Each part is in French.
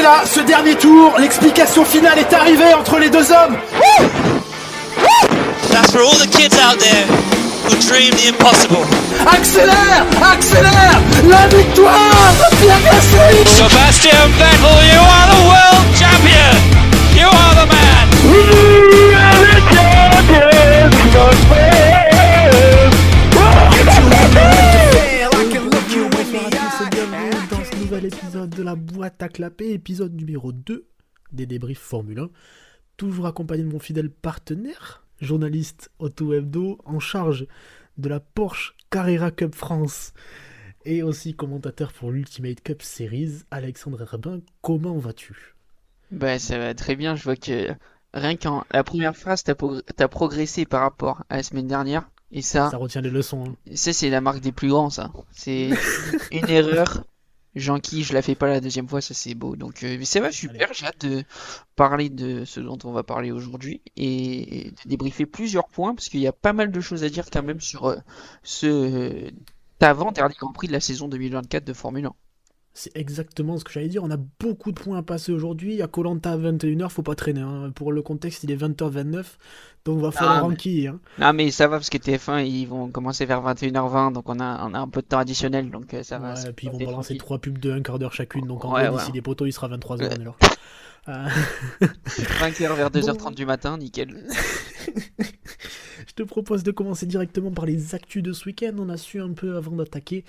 là, ce dernier tour, l'explication finale est arrivée entre les deux hommes. That's for all the kids out there who dream the impossible. Accélère, accélère, la victoire de Pierre Gasly. Sebastian Vettel, you are the world champion. You are the man. Bienvenue dans ce nouvel épisode de la boîte à clapper, épisode numéro 2 des débriefs Formule 1. Toujours accompagné de mon fidèle partenaire, journaliste Auto Hebdo, en charge de la Porsche Carrera Cup France et aussi commentateur pour l'Ultimate Cup Series, Alexandre Herbin. Comment vas-tu ? Bah ça va très bien, je vois que rien qu'en la première phrase t'as progressé par rapport à la semaine dernière et Ça retient les leçons. Hein. ça c'est la marque des plus grands ça. C'est une erreur, j'enquille, je la fais pas la deuxième fois, ça c'est beau. Donc mais ça va super, j'ai hâte de parler de ce dont on va parler aujourd'hui et de débriefer plusieurs points parce qu'il y a pas mal de choses à dire quand même sur ce avant-dernier Grand Prix de la saison 2024 de Formule 1. C'est exactement ce que j'allais dire. On a beaucoup de points à passer aujourd'hui. À Koh-Lanta à 21h, faut pas traîner. Hein. Pour le contexte, il est 20h29. Donc va falloir enquiller. Hein. Non mais ça va parce que TF1 ils vont commencer vers 21h20 donc on a un peu de temps additionnel donc ça va. Ouais, et puis ils vont porter balancer tranquille. 3 pubs de 1/4 d'heure chacune. Donc en Ouais, vrai, ouais. d'ici les poteaux, il sera 23h. on est là. Euh, Vainqueur vers Bon. 2h30 du matin, nickel. Je te propose de commencer directement par les actus de ce week-end. On a su un peu avant d'attaquer.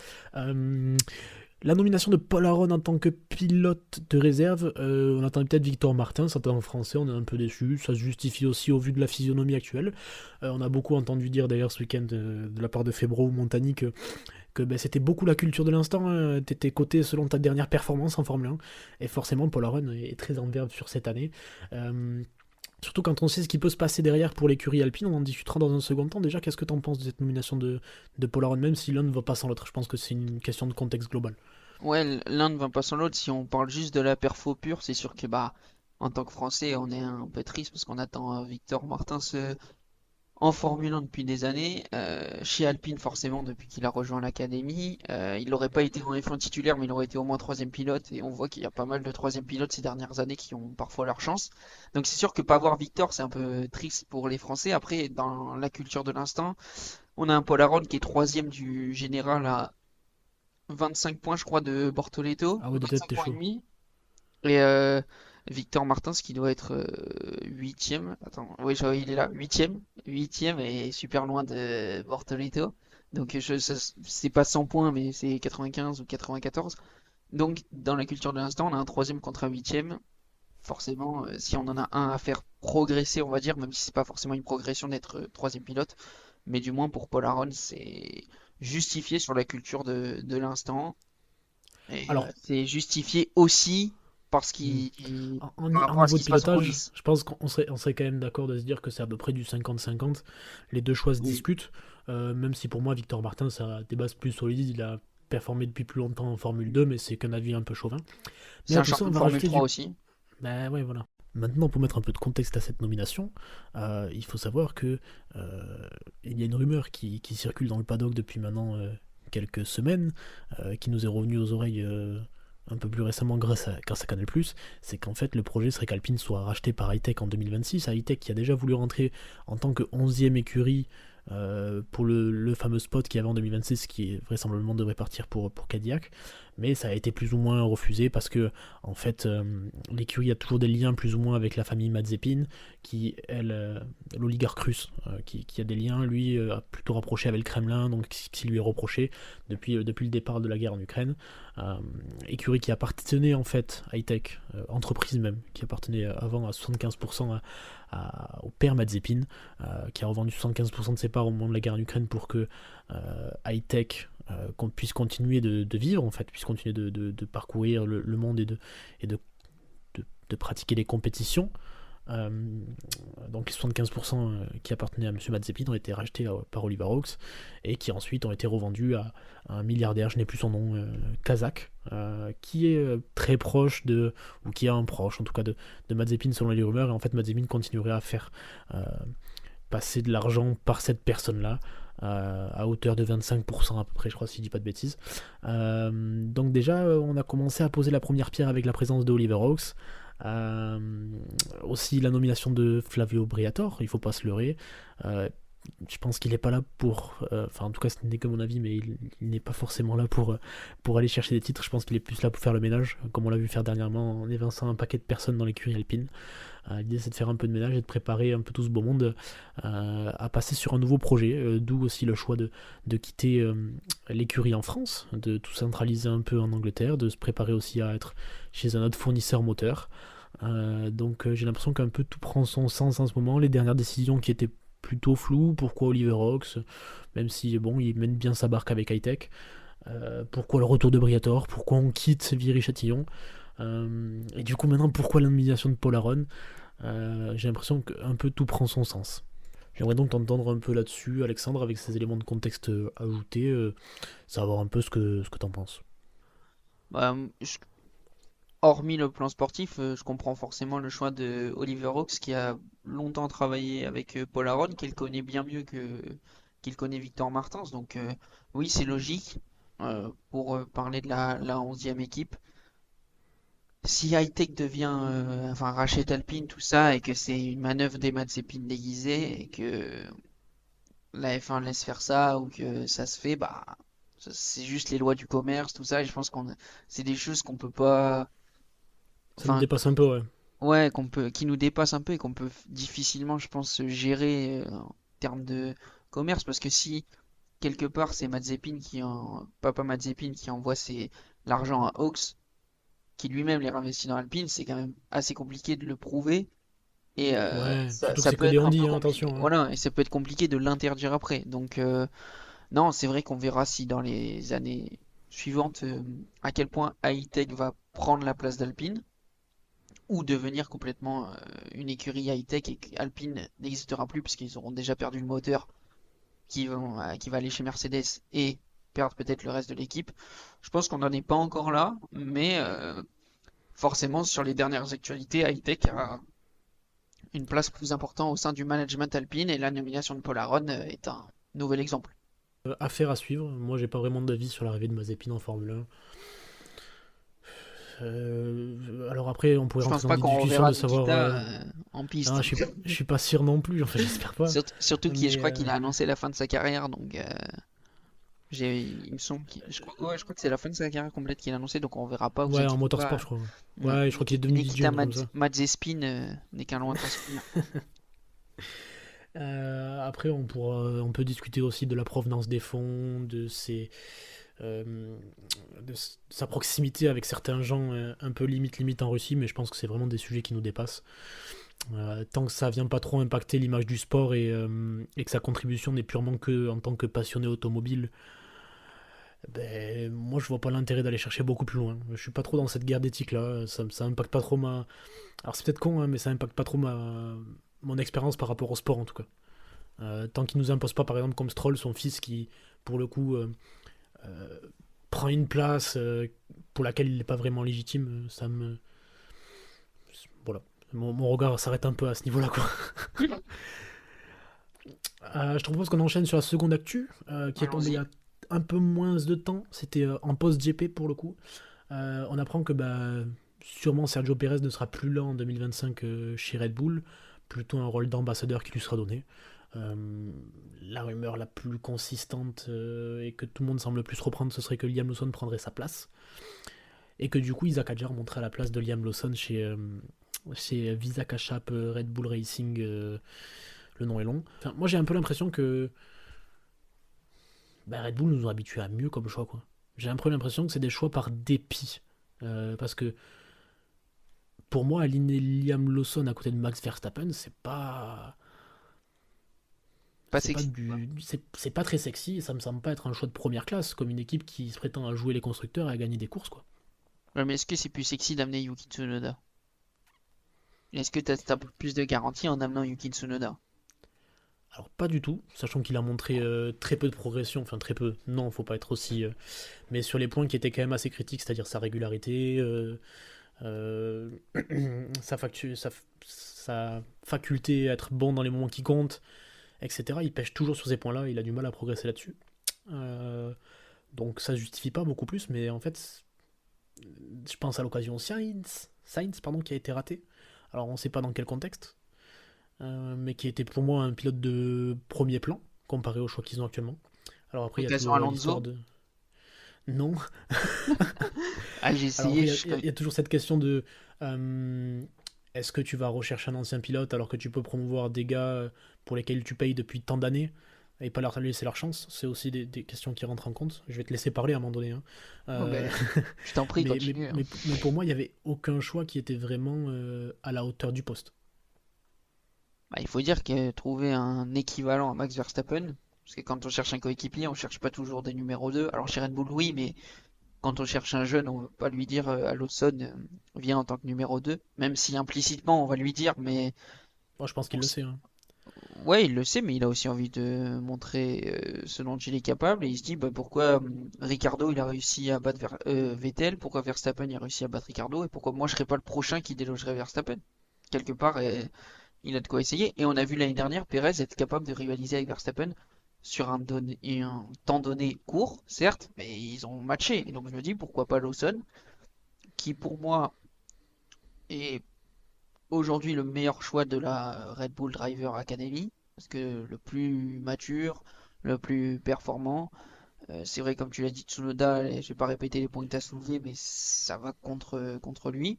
La nomination de Paul Aron en tant que pilote de réserve, on attendait peut-être Victor Martin, ça en français, on est un peu déçu, ça se justifie aussi au vu de la physionomie actuelle. On a beaucoup entendu dire d'ailleurs ce week-end de la part de Febro ou Montani que c'était beaucoup la culture de l'instant, hein. T'étais coté selon ta dernière performance en Formule 1, et forcément Paul Aron est très en verve sur cette année. Surtout quand on sait ce qui peut se passer derrière pour l'écurie Alpine, on en discutera dans un second temps. Déjà, qu'est-ce que tu en penses de cette nomination de Paul Aron, même si l'un ne va pas sans l'autre? Je pense que c'est une question de contexte global. Ouais, l'un ne va pas sans l'autre. Si on parle juste de la perfo pure, c'est sûr que bah en tant que Français, on est un peu triste parce qu'on attend Victor Martins en Formule 1 depuis des années. Chez Alpine, forcément, depuis qu'il a rejoint l'académie. Il n'aurait pas été en F1 titulaire, mais il aurait été au moins troisième pilote. Et on voit qu'il y a pas mal de troisième pilotes ces dernières années qui ont parfois leur chance. Donc c'est sûr que pas voir Victor, c'est un peu triste pour les Français. Après, dans la culture de l'instant, on a un Paul Aron qui est troisième du général à 25 points, je crois, de Bortoleto. Ah ouais, de tête, 25 t'es points et chaud. demi. Et Victor Martins qui doit être huitième. Attends, oui, il est là, huitième et super loin de Bortoleto. Donc c'est pas 100 points, mais c'est 95 ou 94. Donc dans la culture de l'instant, on a un troisième contre un huitième. Forcément, si on en a un à faire progresser, on va dire, même si c'est pas forcément une progression d'être troisième pilote, mais du moins pour Paul Aron, c'est justifié sur la culture de l'instant. Et Alors, c'est justifié aussi parce qu'il par rapport en à ce niveau qui de se passe en pilotage, coulisses. je pense qu'on serait quand même d'accord de se dire que c'est à peu près du 50-50. Les deux choix se Oui. discutent, même si pour moi, Victor Martin, ça a des bases plus solides. Il a performé depuis plus longtemps en Formule 2, mais c'est qu'un avis un peu chauvin. Mais C'est à un tout ça, champion on de va Formule rajouter 3 aussi. Ben ouais, voilà. Maintenant, pour mettre un peu de contexte à cette nomination, il faut savoir que il y a une rumeur qui circule dans le paddock depuis maintenant quelques semaines, qui nous est revenue aux oreilles un peu plus récemment grâce à Canal+, c'est qu'en fait le projet serait qu'Alpine soit racheté par Hightech en 2026. Hightech qui a déjà voulu rentrer en tant que 11e écurie pour le fameux spot qu'il y avait en 2026 qui vraisemblablement devrait partir pour Cadillac, mais ça a été plus ou moins refusé parce que en fait l'écurie a toujours des liens plus ou moins avec la famille Mazepin qui elle l'oligarque russe qui a des liens, lui a plutôt rapproché avec le Kremlin, donc qui lui est reproché depuis le départ de la guerre en Ukraine. Écurie qui appartenait en fait à Hightech, entreprise même qui appartenait avant à 75% au père Mazepin, qui a revendu 75% de ses parts au moment de la guerre en Ukraine pour que Hightech qu'on puisse continuer de vivre, en fait, puisse continuer de parcourir le monde et de pratiquer les compétitions. Donc les 75% qui appartenaient à M. Mazepin ont été rachetés par Oliver Oaks et qui ensuite ont été revendus à un milliardaire, je n'ai plus son nom, kazakh, qui est très proche ou qui a un proche en tout cas de Mazepin selon les rumeurs, et en fait Mazepin continuerait à faire passer de l'argent par cette personne-là à hauteur de 25% à peu près, je crois, si je dis pas de bêtises. Donc déjà, on a commencé à poser la première pierre avec la présence de Oliver Hawks. Aussi la nomination de Flavio Briatore, il faut pas se leurrer. Je pense qu'il n'est pas là pour... Enfin, en tout cas, ce n'est que mon avis, mais il n'est pas forcément là pour aller chercher des titres. Je pense qu'il est plus là pour faire le ménage, comme on l'a vu faire dernièrement en évinçant un paquet de personnes dans l'écurie alpine. L'idée, c'est de faire un peu de ménage et de préparer un peu tout ce beau monde à passer sur un nouveau projet. D'où aussi le choix de quitter l'écurie en France, de tout centraliser un peu en Angleterre, de se préparer aussi à être chez un autre fournisseur moteur. Donc j'ai l'impression qu'un peu tout prend son sens en ce moment. Les dernières décisions qui étaient plutôt flou, pourquoi Oliver Hawks, même si bon, il mène bien sa barque avec Hightech, pourquoi le retour de Briatore, pourquoi on quitte Viry-Châtillon, et du coup maintenant pourquoi la nomination de Paul Aron. J'ai l'impression qu'un peu tout prend son sens. J'aimerais donc t'entendre un peu là-dessus, Alexandre, avec ces éléments de contexte ajoutés, savoir un peu ce que t'en penses. Bah, hormis le plan sportif, je comprends forcément le choix de Oliver Hawks qui a longtemps travaillé avec Paul Aron, qu'il connaît bien mieux qu'il connaît Victor Martins. Donc oui, c'est logique pour parler de la 11e équipe. Si Hightech devient, enfin rachète Alpine, tout ça, et que c'est une manœuvre des Mazepin déguisée, et que la F1 laisse faire ça, ou que ça se fait, bah c'est juste les lois du commerce, tout ça, et je pense c'est des choses qu'on peut pas, Ça nous enfin, dépasse un peu, ouais. ouais, qui nous dépassent un peu et qu'on peut difficilement, je pense, gérer en termes de commerce, parce que si quelque part c'est Mazepin Papa Mazepin qui envoie l'argent à Hawks, qui lui-même les réinvestit dans Alpine, c'est quand même assez compliqué de le prouver. Et Ouais, surtout que ça c'est peut que des être un on-dit, peu hein, compliqué. attention. Hein. Voilà, et ça peut être compliqué de l'interdire après. Donc non, c'est vrai qu'on verra si dans les années suivantes à quel point Hightech va prendre la place d'Alpine ou devenir complètement une écurie high-tech et qu'Alpine n'existera plus puisqu'ils auront déjà perdu le moteur qui va aller chez Mercedes et perdre peut-être le reste de l'équipe. Je pense qu'on n'en est pas encore là, mais forcément sur les dernières actualités, Hightech a une place plus importante au sein du management Alpine et la nomination de Paul Aron est un nouvel exemple. Affaire à suivre. Moi, j'ai pas vraiment d'avis sur l'arrivée de Mazepin en Formule 1. Alors après, on pourrait Je pense rentrer dans pas des qu'on discussions reverra de savoir. Nikita en Non, piste. je suis pas sûr non plus. Enfin, j'espère pas. Surtout je Mais crois qu'il a annoncé la fin de sa carrière, donc il me semble ouais, je crois que c'est la fin de sa carrière complète qu'il a annoncé, donc on verra pas, vous ouais, en inquiétez motorsport, pas. je crois. Ouais, je crois qu'il est devenu DJ, Nikita un truc comme ça. Mazepin n'est qu'un lointain souvenir. Après, on peut discuter aussi de la provenance des fonds, de sa proximité avec certains gens un peu limite en Russie, mais je pense que c'est vraiment des sujets qui nous dépassent. Tant que ça vient pas trop impacter l'image du sport et que sa contribution n'est purement que en tant que passionné automobile, ben, moi je vois pas l'intérêt d'aller chercher beaucoup plus loin. Je suis pas trop dans cette guerre d'éthique là, ça impacte pas trop ma... Alors c'est peut-être con, hein, mais ça impacte pas trop mon expérience par rapport au sport en tout cas. Tant qu'il nous impose pas par exemple comme Stroll, son fils qui pour le coup euh, prend une place pour laquelle il n'est pas vraiment légitime, ça me... Voilà. Mon regard s'arrête un peu à ce niveau-là, quoi. Je te propose qu'on enchaîne sur la seconde actu, qui est tombée il y Allons-y. a un peu moins de temps. C'était en post-GP pour le coup. On apprend que sûrement Sergio Pérez ne sera plus là en 2025 chez Red Bull, plutôt un rôle d'ambassadeur qui lui sera donné. La rumeur la plus consistante et que tout le monde semble plus reprendre, ce serait que Liam Lawson prendrait sa place. Et que du coup Isaac Hadjar monterait à la place de Liam Lawson chez Visa Cash App Red Bull Racing, le nom est long. Enfin, moi j'ai un peu l'impression que Red Bull nous a habitués à mieux comme choix, quoi. J'ai un peu l'impression que c'est des choix par dépit. Parce que pour moi, aligner Liam Lawson à côté de Max Verstappen, c'est pas. Pas sexy. C'est pas très sexy et ça me semble pas être un choix de première classe, comme une équipe qui se prétend à jouer les constructeurs et à gagner des courses, quoi. Ouais, mais est-ce que c'est plus sexy d'amener Yuki Tsunoda? Est-ce que t'as plus de garantie en amenant Yuki Tsunoda? Alors pas du tout, sachant qu'il a montré très peu de progression, enfin très peu, non, faut pas être aussi... mais sur les points qui étaient quand même assez critiques, c'est-à-dire sa régularité, euh, sa faculté à être bon dans les moments qui comptent, etc. Il pêche toujours sur ces points-là, il a du mal à progresser là-dessus. Euh, donc ça justifie pas beaucoup plus, mais en fait, je pense à l'occasion Sainz pardon, qui a été raté. Alors on sait pas dans quel contexte, mais qui était pour moi un pilote de premier plan, comparé au choix qu'ils ont actuellement. Alors après, il y a Occasion toujours l'histoire Alonso. de... Non. Ah, j'ai Alors après, essayé, il y a toujours cette question de... euh, est-ce que tu vas rechercher un ancien pilote alors que tu peux promouvoir des gars pour lesquels tu payes depuis tant d'années et pas leur laisser leur chance? C'est aussi des questions qui rentrent en compte. Je vais te laisser parler à un moment donné, hein. Oh, Euh, ben, je t'en prie, continue, hein. mais pour moi, il n'y avait aucun choix qui était vraiment à la hauteur du poste. Bah, il faut dire que trouver un équivalent à Max Verstappen, parce que quand on cherche un coéquipier, on cherche pas toujours des numéros 2. Alors chez Red Bull, oui, mais quand on cherche un jeune, on va pas lui dire à Lawson, viens en tant que numéro 2, même si implicitement on va lui dire, mais Moi, je pense qu'il on le s- sait, hein. ouais, il le sait, mais il a aussi envie de montrer ce dont il est capable, et il se dit bah, pourquoi Ricardo il a réussi à battre Vettel, pourquoi Verstappen il a réussi à battre Ricardo, et pourquoi moi je serais pas le prochain qui délogerait Verstappen. Quelque part, il a de quoi essayer. Et on a vu l'année dernière Perez être capable de rivaliser avec Verstappen sur un temps donné court, certes, mais ils ont matché. Et donc je me dis pourquoi pas Lawson, qui pour moi est aujourd'hui le meilleur choix de la Red Bull Driver Academy, parce que le plus mature, le plus performant. C'est vrai, comme tu l'as dit, Tsunoda, et je vais pas répéter les points que tu as soulevés, mais ça va contre lui.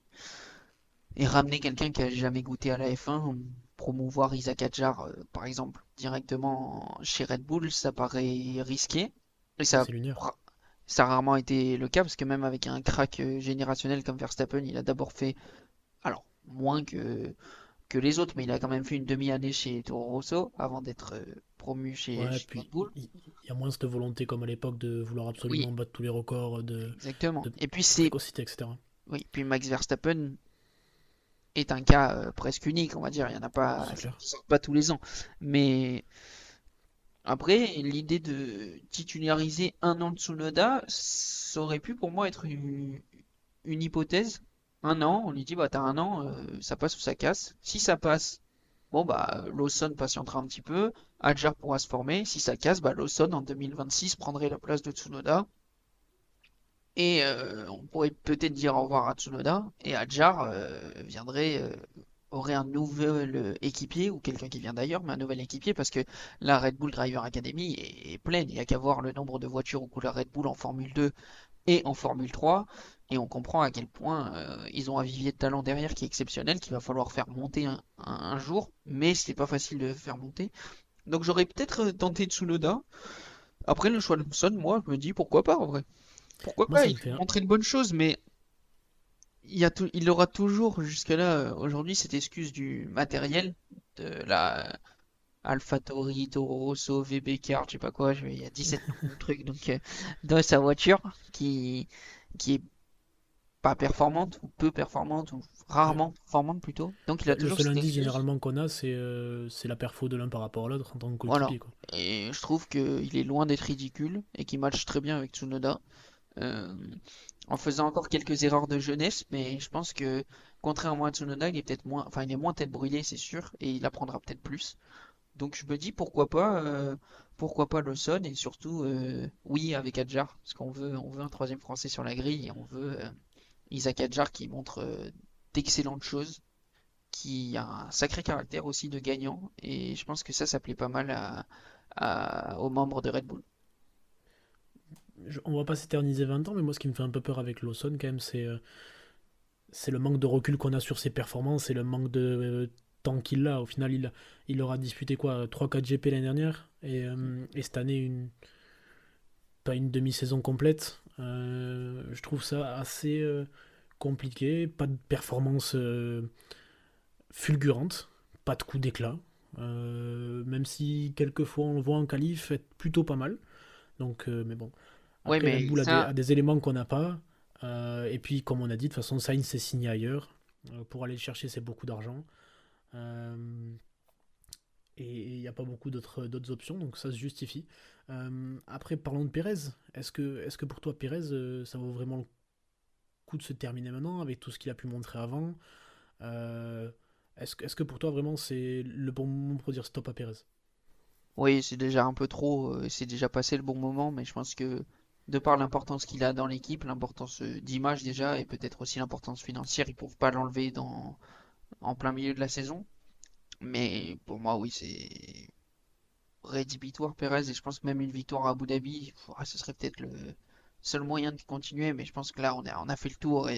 Et ramener quelqu'un qui a jamais goûté à la F1, promouvoir Isaac Hadjar, par exemple, directement chez Red Bull, ça paraît risqué. Et C'est lunaire. ça a rarement été le cas, parce que même avec un crack générationnel comme Verstappen, il a d'abord fait, alors, moins que les autres, mais il a quand même fait une demi-année chez Toro Rosso avant d'être promu Ouais, chez Red puis Bull. il y a moins cette volonté comme à l'époque de vouloir Oui, absolument battre tous les records exactement. de Et puis précocité, etc. oui, puis Max Verstappen est un cas presque unique, on va dire. Il y en a pas, C'est ça clair. ne sort pas tous les ans. Mais après, l'idée de titulariser un an de Tsunoda, ça aurait pu pour moi être une hypothèse. Un an, on lui dit, bah t'as un an, ça passe ou ça casse. Si ça passe, bon bah Lawson patientera un petit peu, Hadjar pourra se former. Si ça casse, bah Lawson en 2026 prendrait la place de Tsunoda. Et on pourrait peut-être dire au revoir à Tsunoda et Hadjar aurait un nouvel équipier ou quelqu'un qui vient d'ailleurs, mais un nouvel équipier parce que la Red Bull Driver Academy est pleine. Il n'y a qu'à voir le nombre de voitures aux couleurs Red Bull en Formule 2 et en Formule 3 et on comprend à quel point ils ont un vivier de talent derrière qui est exceptionnel, qu'il va falloir faire monter un jour, mais c'est pas facile de faire monter. Donc j'aurais peut-être tenté Tsunoda. Après le choix de Lawson, moi je me dis pourquoi pas en vrai. Pourquoi Moi, pas, ça il me peut fait un... montrer de bonnes choses, mais il aura toujours, jusque-là, aujourd'hui, cette excuse du matériel, de la AlphaTauri, Toro Rosso, VB Car, je sais pas quoi, il y a 17 noms de trucs, donc, dans sa voiture, qui est pas performante, ou peu performante, ou Ouais. rarement performante plutôt. Donc il a Le toujours seul cette indice excuse. généralement qu'on a, c'est la perfo de l'un par rapport à l'autre en tant que Voilà. coéquipier, quoi. Et je trouve qu'il est loin d'être ridicule, et qu'il matche très bien avec Tsunoda. euh, En faisant encore quelques erreurs de jeunesse, mais je pense que contrairement à Tsunoda, il est peut-être moins, enfin il est moins tête brûlée, c'est sûr, et il apprendra peut-être plus. Donc je me dis pourquoi pas Lawson et surtout oui avec Hadjar, parce on veut un troisième Français sur la grille et on veut Isaac Hadjar qui montre d'excellentes choses, qui a un sacré caractère aussi de gagnant, et je pense que ça plaît pas mal aux membres de Red Bull. On va pas s'éterniser 20 ans, mais moi, ce qui me fait un peu peur avec Lawson, quand même, c'est le manque de recul qu'on a sur ses performances et le manque de temps qu'il a. Au final, il aura disputé quoi, 3-4 GP l'année dernière et cette année, pas une demi-saison complète. Je trouve ça assez compliqué. Pas de performance fulgurante, pas de coup d'éclat. Même si quelquefois on le voit en qualif être plutôt pas mal. Donc, mais bon. Ouais, Après, Red mais Bull a ça, des éléments qu'on n'a pas. Et puis, comme on a dit, de toute façon, Sainz s'est signé ailleurs. Pour aller le chercher, c'est beaucoup d'argent. Euh, et il n'y a pas beaucoup d'autres options, donc ça se justifie. Après, parlons de Pérez. Est-ce que pour toi, Pérez, ça vaut vraiment le coup de se terminer maintenant avec tout ce qu'il a pu montrer avant? Euh, est-ce que pour toi, vraiment, c'est le bon moment pour dire stop à Pérez? Oui, c'est déjà un peu trop, c'est déjà passé le bon moment, mais je pense que de par l'importance qu'il a dans l'équipe, l'importance d'image déjà, et peut-être aussi l'importance financière, ils ne peuvent pas l'enlever en plein milieu de la saison. Mais pour moi, oui, c'est rédhibitoire Perez, et je pense que même une victoire à Abu Dhabi, ce serait peut-être le seul moyen de continuer, mais je pense que là, on a fait le tour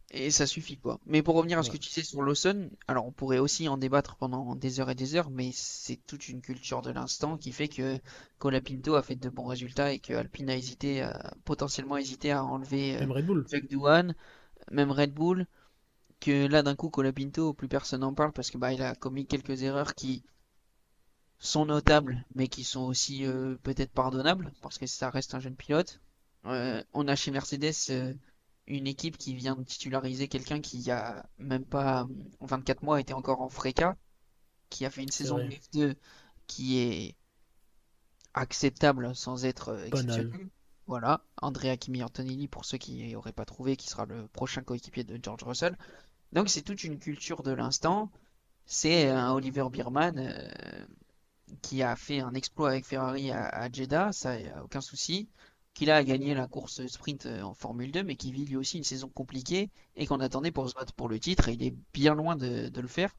et ça suffit quoi. Mais pour revenir à ce Ouais. que tu sais sur Lawson, alors on pourrait aussi en débattre pendant des heures et des heures, mais c'est toute une culture de l'instant qui fait que Colapinto a fait de bons résultats et que Alpine a hésité, potentiellement hésité à enlever Même Red Bull. Jack Doohan, même Red Bull, que là d'un coup Colapinto, plus personne n'en parle parce que bah il a commis quelques erreurs qui sont notables, mais qui sont aussi peut-être pardonnables parce que ça reste un jeune pilote. On a chez Mercedes une équipe qui vient de titulariser quelqu'un qui il y a même pas 24 mois était encore en Freca, qui a fait une C'est saison de vrai. F2 qui est acceptable sans être Banal. exceptionnelle. Voilà, Andrea Kimi Antonelli pour ceux qui n'auraient pas trouvé, qui sera le prochain coéquipier de George Russell. Donc c'est toute une culture de l'instant. C'est un Oliver Biermann qui a fait un exploit avec Ferrari à Jeddah, ça y a aucun souci. Qu'il a gagné la course sprint en Formule 2, mais qui vit lui aussi une saison compliquée et qu'on attendait pour se battre pour le titre, et il est bien loin de le faire.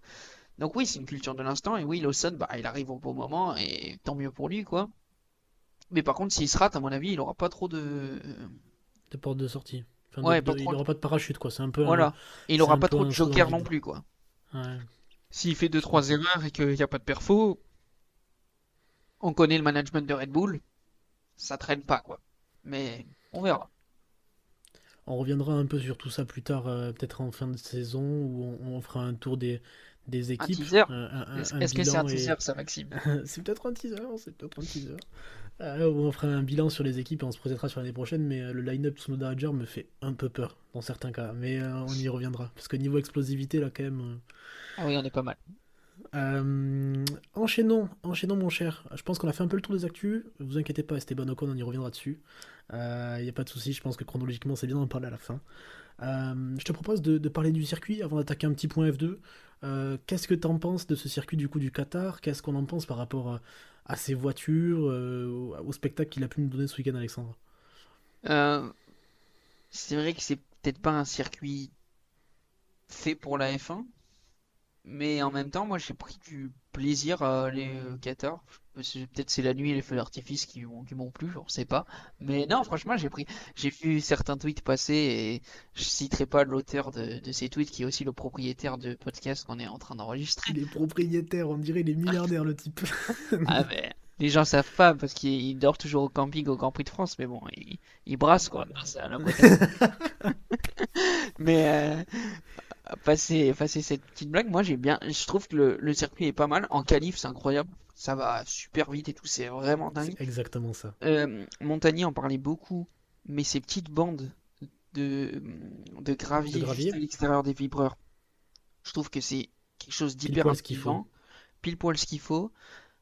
Donc oui, c'est une culture de l'instant, et oui, Lawson, bah, il arrive au bon moment, et tant mieux pour lui, quoi. Mais par contre, s'il se rate, à mon avis, il aura pas trop de... De porte de sortie. Enfin, Ouais, pas il trop de... aura pas de parachute, quoi. Voilà. Et il C'est aura un pas peu trop de un saut dans le joker non vide. plus, quoi. Ouais, S'il fait deux je trois comprends. erreurs et qu'il n'y a pas de perfo, on connaît le management de Red Bull, ça traîne pas, quoi. Mais on verra. On reviendra un peu sur tout ça plus tard, peut-être en fin de saison, où on fera un tour des Un équipes, teaser? un Est-ce que c'est un bilan teaser, et... ça, Maxime? c'est peut-être un teaser, c'est peut-être un teaser. Où on fera un bilan sur les équipes et on se projettera sur l'année prochaine, mais le line-up Tsunoda Hadjar me fait un peu peur dans certains cas, mais on y reviendra. Parce que niveau explosivité, là, quand même... Ah oui, on est pas mal. enchaînons mon cher. Je pense qu'on a fait un peu le tour des actus. Vous inquiétez pas, Esteban Ocon, on y reviendra dessus. Il n'y a pas de souci, je pense que chronologiquement c'est bien d'en parler à la fin. Je te propose de parler du circuit avant d'attaquer un petit point F2. Qu'est-ce que tu en penses de ce circuit du coup du Qatar? Qu'est-ce qu'on en pense par rapport à ces voitures, au spectacle qu'il a pu nous donner ce week-end, Alexandre? Euh, c'est vrai que c'est peut-être pas un circuit fait pour la F1, mais en même temps, moi j'ai pris du plaisir à aller au Qatar. Peut-être c'est la nuit et les feux d'artifice qui m'ont plu, je sais pas. Mais non, franchement, j'ai vu certains tweets passer et je citerai pas l'auteur de ces tweets qui est aussi le propriétaire de podcast qu'on est en train d'enregistrer. Il est propriétaire, on dirait il est milliardaire le type. Ah mais les gens savent pas parce qu'il dort toujours au camping au Grand Prix de France, mais bon, il brasse quoi grâce à la boîte à coups. Mais passer cette petite blague, moi je trouve que le circuit est pas mal. En qualif, c'est incroyable, ça va super vite et tout, c'est vraiment dingue. C'est exactement ça. Montagny en parlait beaucoup, mais ces petites bandes de, de De gravier juste gravier, à l'extérieur des vibreurs, je trouve que c'est quelque chose pile d'hyper poil ce qu'il faut. intelligent, pile poil ce qu'il faut.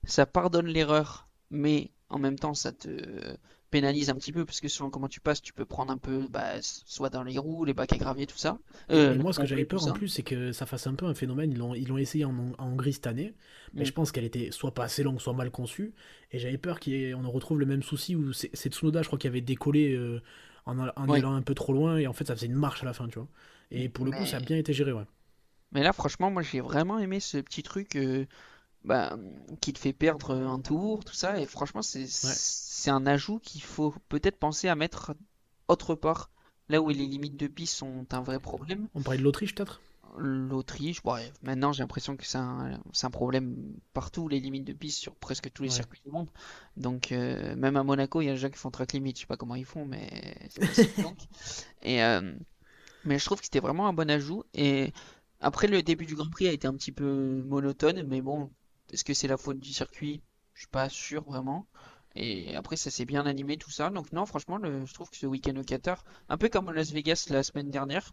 Ça pardonne l'erreur, mais en même temps, ça te pénalise un petit peu, parce que selon comment tu passes, tu peux prendre un peu, bah, soit dans les roues, les bacs à gravier, tout ça, Et les moi, ce que j'avais pompes, tout peur en ça. plus, c'est que ça fasse un peu un phénomène. Ils l'ont essayé en Hongrie cette année, mais Mm. je pense qu'elle était soit pas assez longue, soit mal conçue. Et j'avais peur qu'on en retrouve le même souci où c'est Tsunoda, je crois, qui avait décollé en y Ouais. allant un peu trop loin, et en fait, ça faisait une marche à la fin, tu vois. Et pour le coup, ça a Mais, bien été géré, ouais. mais là, franchement, moi, j'ai vraiment aimé ce petit truc bah, qui te fait perdre un tour, tout ça, et franchement, Ouais. c'est un ajout qu'il faut peut-être penser à mettre autre part, là où les limites de piste sont un vrai problème. On parlait de l'Autriche, peut-être? L'Autriche, ouais, maintenant j'ai l'impression que c'est un problème partout, les limites de piste sur presque tous les Ouais. circuits du monde. Donc même à Monaco, il y a des gens qui font track limit, je sais pas comment ils font, mais c'est possible donc. Et mais je trouve que c'était vraiment un bon ajout. Et après le début du Grand Prix a été un petit peu monotone, mais bon, est-ce que c'est la faute du circuit? Je suis pas sûr vraiment. Et après ça s'est bien animé tout ça. Donc non, franchement, je trouve que ce week-end au Qatar, un peu comme à Las Vegas la semaine dernière,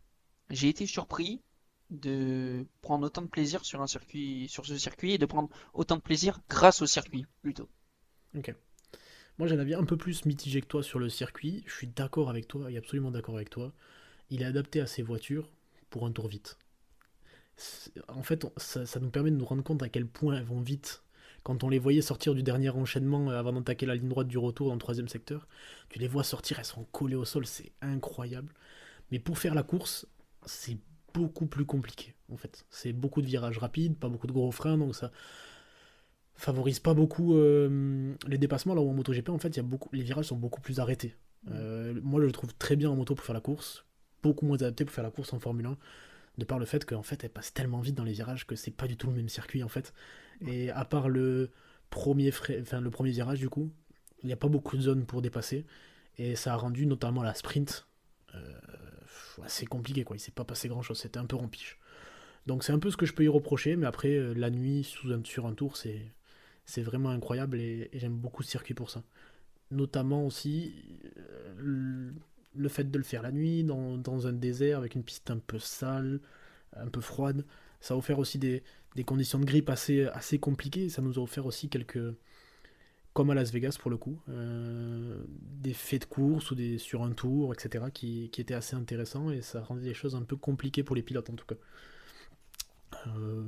j'ai été surpris de prendre autant de plaisir sur un circuit, sur ce circuit et de prendre autant de plaisir grâce au circuit plutôt. Ok. Moi, j'ai un avis un peu plus mitigé que toi sur le circuit. Je suis d'accord avec toi, et absolument d'accord avec toi. Il est adapté à ses voitures pour un tour vite. En fait, ça nous permet de nous rendre compte à quel point elles vont vite Quand on les voyait sortir du dernier enchaînement avant d'entaquer la ligne droite du retour dans le troisième secteur, tu les vois sortir, elles sont collées au sol, c'est incroyable. Mais pour faire la course, c'est beaucoup plus compliqué en fait. C'est beaucoup de virages rapides, pas beaucoup de gros freins, donc ça favorise pas beaucoup les dépassements. Là où en MotoGP, en fait, les virages sont beaucoup plus arrêtés. Moi, je le trouve très bien en moto pour faire la course, beaucoup moins adapté pour faire la course en Formule 1, de par le fait qu'en fait, elle passe tellement vite dans les virages que c'est pas du tout le même circuit en fait. Et à part le premier virage, du coup, il n'y a pas beaucoup de zones pour dépasser, et ça a rendu notamment la sprint assez compliqué, quoi. Il s'est pas passé grand chose, c'était un peu rempiche. Donc c'est un peu ce que je peux y reprocher, mais après, la nuit sur un tour, c'est vraiment incroyable, et j'aime beaucoup ce circuit pour ça. Notamment aussi le fait de le faire la nuit, dans un désert, avec une piste un peu sale, un peu froide. Ça a offert aussi des conditions de grippe assez compliquées. Ça nous a offert aussi comme à Las Vegas pour le coup, des faits de course sur un tour, etc., qui étaient assez intéressants, et ça rendait les choses un peu compliquées pour les pilotes en tout cas.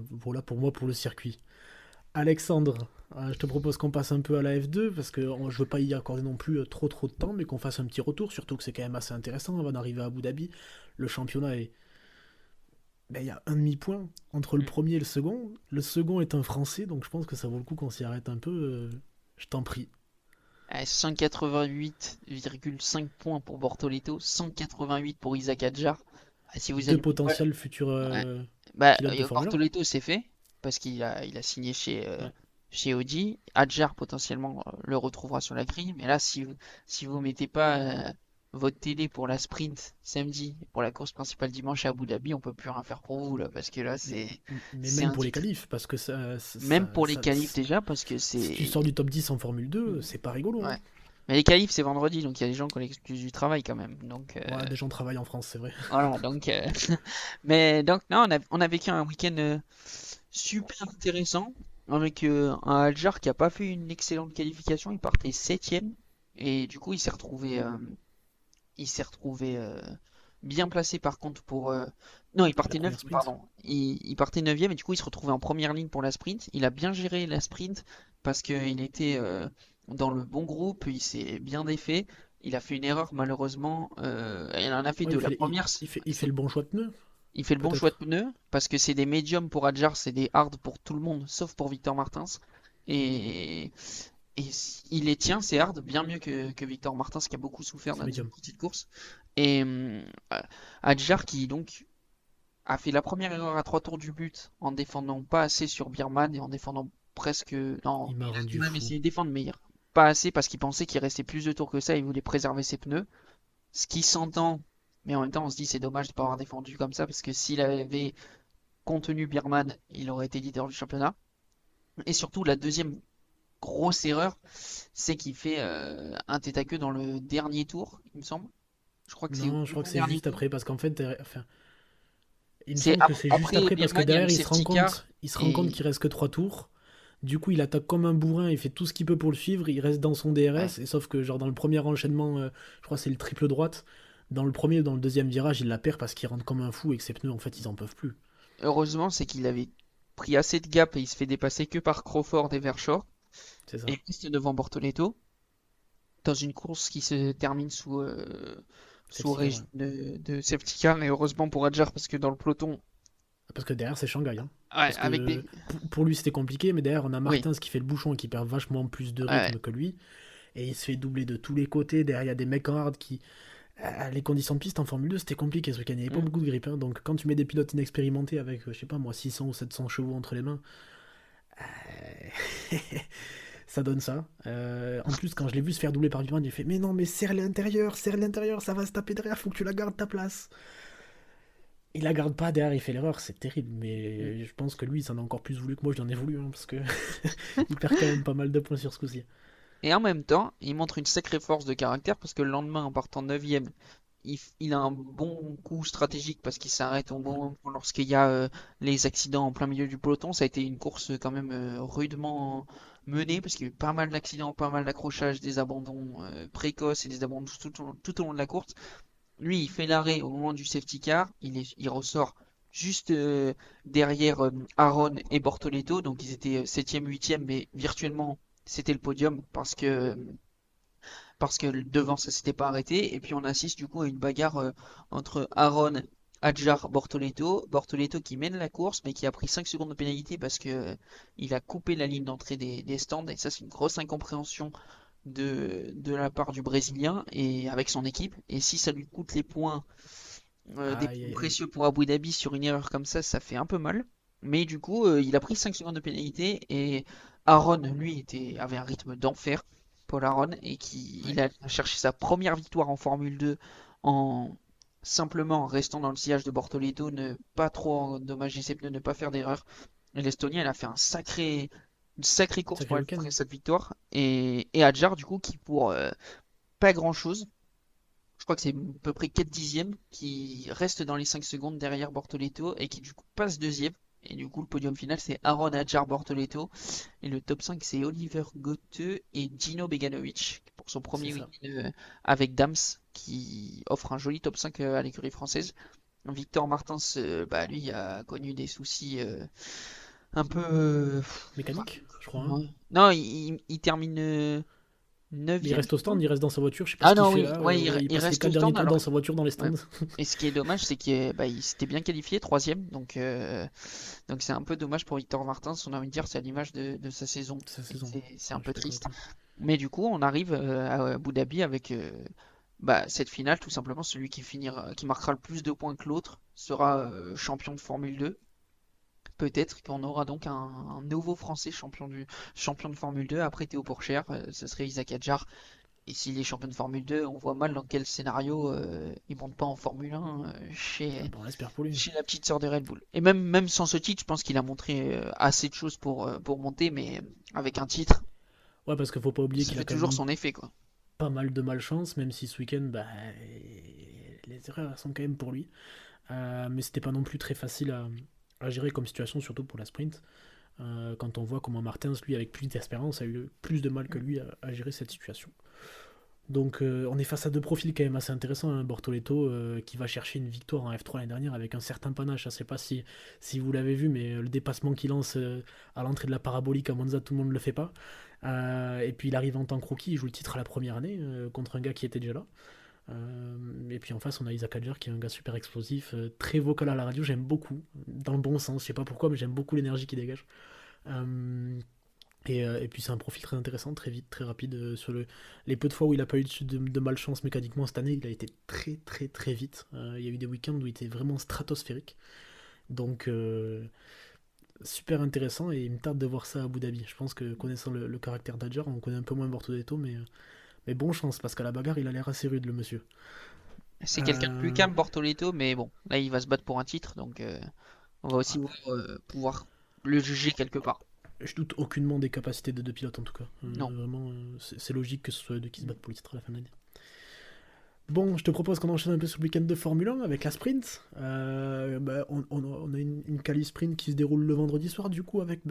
Voilà pour moi pour le circuit. Alexandre, je te propose qu'on passe un peu à la F2, parce que je veux pas y accorder non plus trop de temps, mais qu'on fasse un petit retour, surtout que c'est quand même assez intéressant avant d'arriver à Abu Dhabi. Le championnat il y a un demi-point entre le premier et le second. Le second est un Français, donc je pense que ça vaut le coup qu'on s'y arrête un peu. Je t'en prie. 188,5 points pour Bortoleto, 188 pour Isaac Adjar. Si vous Deux êtes potentiels futurs pilotes de Formule 1. Bortoleto c'est fait parce qu'il a signé chez Ouais. chez Audi. Adjar potentiellement le retrouvera sur la grille, mais là si vous mettez pas votre télé pour la sprint samedi et pour la course principale dimanche à Abu Dhabi, on peut plus rien faire pour vous là, parce que là Mais c'est même pour les indique. qualifs, parce que Même pour les qualifs déjà, parce que si tu c'est sors du top 10 en Formule 2, c'est pas rigolo. ouais. Hein. Mais les qualifs c'est vendredi, donc il y a des gens qui ont l'excuse du travail quand même. Donc Ouais, des gens travaillent en France, c'est vrai. voilà, donc mais donc non, on a vécu un week-end super intéressant avec un Adjar qui a pas fait une excellente qualification, il partait septième et du coup il s'est retrouvé bien placé par contre pour non, il Pour la partait première 9, sprint. pardon. Il partait 9e et du coup il se retrouvait en première ligne pour la sprint. Il a bien géré la sprint parce qu'il était dans le bon groupe, il s'est bien défait. Il a fait une erreur malheureusement, il en a fait Ouais, deux. La première, il fait le bon choix de pneu, il fait le bon choix de peut-être. pneus parce que c'est des médiums pour Adjar, c'est des hard pour tout le monde sauf pour Victor Martins. Et, il les tient, ces hard, bien mieux que Victor Martins qui a beaucoup souffert C'est dans une médium. petite course. Et Adjar qui donc a fait la première erreur à 3 tours du but en défendant pas assez sur Birman et en défendant presque. Non, Il m'a il a rendu quand même fou. essayé de défendre, mais pas assez parce qu'il pensait qu'il restait plus de tours que ça. Il voulait préserver ses pneus. Ce qui s'entend, mais en même temps, on se dit c'est dommage de pas avoir défendu comme ça parce que s'il avait contenu Birman, il aurait été leader du championnat. Et surtout, la deuxième grosse erreur, c'est qu'il fait un tête à queue dans le dernier tour, il me semble. Je crois que c'est au Non, je crois que c'est dernier juste tour. après, parce qu'en fait, enfin, il me C'est semble que c'est juste après après, parce que Birman, il y a le derrière, safety car il se rend compte et qu'il reste que 3 tours. Du coup, il attaque comme un bourrin, il fait tout ce qu'il peut pour le suivre, il reste dans son ouais. DRS, et sauf que, genre, dans le premier enchaînement, je crois que c'est le triple droite, dans le premier ou dans le deuxième virage, il la perd parce qu'il rentre comme un fou et que ses pneus, en fait, ils en peuvent plus. Heureusement, c'est qu'il avait pris assez de gap et il se fait dépasser que par Crawford et Verschoor C'est et ça. il reste devant Bortoleto dans une course qui se termine sous Safety car, ouais. régime de safety car et heureusement pour Adjar parce que dans le peloton, Parce que derrière, c'est Shanghai, hein. ouais, Parce avec que des pour lui, c'était compliqué, mais derrière, on a oui, Martins qui fait le bouchon et qui perd vachement plus de ouais, rythme que lui. Et il se fait doubler de tous les côtés. Derrière, il y a des mecs en hard qui. Les conditions de piste en Formule 2, c'était compliqué ce week-end. Il n'y avait pas hmm. beaucoup de grippe. Hein. Donc, quand tu mets des pilotes inexpérimentés avec, je sais pas moi, 600 ou 700 chevaux entre les mains, euh, ça donne ça. En plus, quand je l'ai vu se faire doubler par Durand, il fait mais non, mais serre l'intérieur, ça va se taper derrière, faut que tu la gardes ta place. Il la garde pas derrière, il fait l'erreur, c'est terrible. Hmm. Mais je pense que lui, il s'en a encore plus voulu que moi, je l'en ai voulu, hein, parce que il perd quand même pas mal de points sur ce coup-ci. Et en même temps, il montre une sacrée force de caractère parce que le lendemain, en partant 9e, il a un bon coup stratégique parce qu'il s'arrête au bon Ouais, moment lorsqu'il y a les accidents en plein milieu du peloton. Ça a été une course quand même rudement menée parce qu'il y a eu pas mal d'accidents, pas mal d'accrochages, des abandons précoces et des abandons tout au long de la course. Lui, il fait l'arrêt au moment du safety car, il ressort juste derrière Aaron et Bortoleto. Donc ils étaient 7e, 8e, mais virtuellement c'était le podium parce que devant ça s'était pas arrêté. Et puis on assiste du coup à une bagarre entre Aaron, Adjar, Bortoleto. Bortoleto qui mène la course, mais qui a pris 5 secondes de pénalité parce que il a coupé la ligne d'entrée des stands. Et ça, c'est une grosse incompréhension de la part du Brésilien et avec son équipe. Et si ça lui coûte les points, des Aïe, points aïe, aïe. précieux pour Abu Dhabi sur une erreur comme ça fait un peu mal. Mais du coup, il a pris 5 secondes de pénalité et Aaron, lui, avait un rythme d'enfer, Paul Aaron, et il Ouais. a cherché sa première victoire en Formule 2 en simplement restant dans le sillage de Bortoleto, ne pas trop endommager ses pneus, ne pas faire d'erreur. Et l'Estonien, elle a fait une sacrée course Sacré pour aller week-end. chercher cette victoire. Et Adjar, du coup, qui pour pas grand-chose, je crois que c'est à peu près 4 dixièmes, qui reste dans les 5 secondes derrière Bortoleto et qui du coup passe deuxième. Et du coup, le podium final, c'est Aaron Adjar Bortoleto. Et le top 5, c'est Oliver Goethe et Gino Beganovic pour son C'est premier ça. week-end avec Dams, qui offre un joli top 5 à l'écurie française. Victor Martins, bah, lui, a connu des soucis un peu. Enfin, Mécanique, je crois, hein. ouais. Non, il termine Mais il 9e, reste au je crois. stand, il reste dans sa voiture. Je sais pas Ah ce qu'il non, fait oui, là. ouais, Il il passe les reste au 4 derniers stand tours dans alors. sa voiture dans les Ouais. stands. Et ce qui est dommage, c'est qu'il bah, il s'était bien qualifié, troisième, donc c'est un peu dommage pour Victor Martins. On a envie de dire, c'est à l'image de sa saison. Sa Et saison. c'est un Ouais, je peu suis d'accord avec triste. toi. Mais du coup, on arrive à Abu Dhabi avec bah, cette finale, tout simplement, celui qui marquera le plus de points que l'autre sera champion de Formule 2. Peut-être qu'on aura donc un nouveau Français champion de Formule 2 après Théo Pourchaire, ce serait Isaac Hadjar. Et s'il est champion de Formule 2, on voit mal dans quel scénario il monte pas en Formule 1 Ah, bah, on l'espère pour lui. chez la petite sœur de Red Bull. Et même sans ce titre, je pense qu'il a montré assez de choses pour monter, mais avec un titre, Ouais, parce qu'il faut pas oublier ça qu'il a fait quand toujours même son effet, quoi. pas mal de malchance, même si ce week-end, bah, les erreurs elles sont quand même pour lui. Mais c'était pas non plus très facile à gérer comme situation, surtout pour la sprint. Quand on voit comment Martins, lui, avec plus d'expérience, a eu plus de mal que lui à gérer cette situation. Donc on est face à deux profils quand même assez intéressants. Hein. Bortoleto qui va chercher une victoire en F3 l'année dernière avec un certain panache. Je ne sais pas si vous l'avez vu, mais le dépassement qu'il lance à l'entrée de la parabolique à Monza, tout le monde ne le fait pas. Et puis il arrive en tant que rookie, il joue le titre à la première année contre un gars qui était déjà là. Et puis en face, on a Isaac Adjar qui est un gars super explosif, très vocal à la radio. J'aime beaucoup, dans le bon sens. Je sais pas pourquoi, mais j'aime beaucoup l'énergie qu'il dégage. Euh, et puis c'est un profil très intéressant, très vite, très rapide. Sur les peu de fois où il a pas eu de malchance mécaniquement cette année, il a été très très très vite. Il y a eu des week-ends où il était vraiment stratosphérique. Donc super intéressant et il me tarde de voir ça à Abu Dhabi. Je pense que connaissant le caractère d'Adjar, on connaît un peu moins Bortoleto, mais bon chance parce qu'à la bagarre il a l'air assez rude le monsieur. C'est quelqu'un de plus Euh, calme, Bortoleto, mais bon, là il va se battre pour un titre, donc on va aussi pouvoir le juger quelque part. je doute aucunement des capacités de deux pilotes en tout cas. Non. Vraiment, c'est logique que ce soit eux deux qui se battent pour le titre à la fin de l'année. Bon, je te propose qu'on enchaîne un peu sur le week-end de Formule 1 avec la sprint. On a une quali sprint qui se déroule le vendredi soir, du coup, avec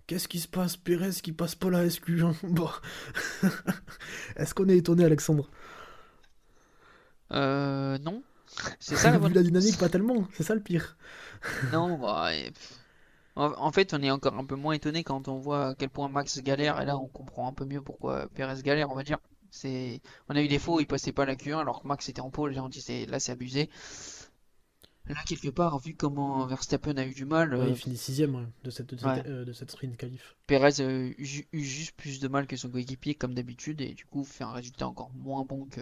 qu'est-ce qui se passe? Pérez qui passe pas la SQ1. Bon. Est-ce qu'on est étonné, Alexandre? Non, c'est ça la Vu bonne la dynamique, réponse. pas tellement. C'est ça le pire. Non, bah, en fait, on est encore un peu moins étonné quand on voit à quel point Max galère, et là on comprend un peu mieux pourquoi Perez galère, on va dire. On a eu des faux, il passait pas la Q1 alors que Max était en pole, et on dit là c'est abusé. Là, quelque part, vu comment Verstappen a eu du mal, Ouais, il finit sixième ouais, ouais, de cette sprint qualif. Perez a eu juste plus de mal que son coéquipier comme d'habitude, et du coup fait un résultat encore moins bon que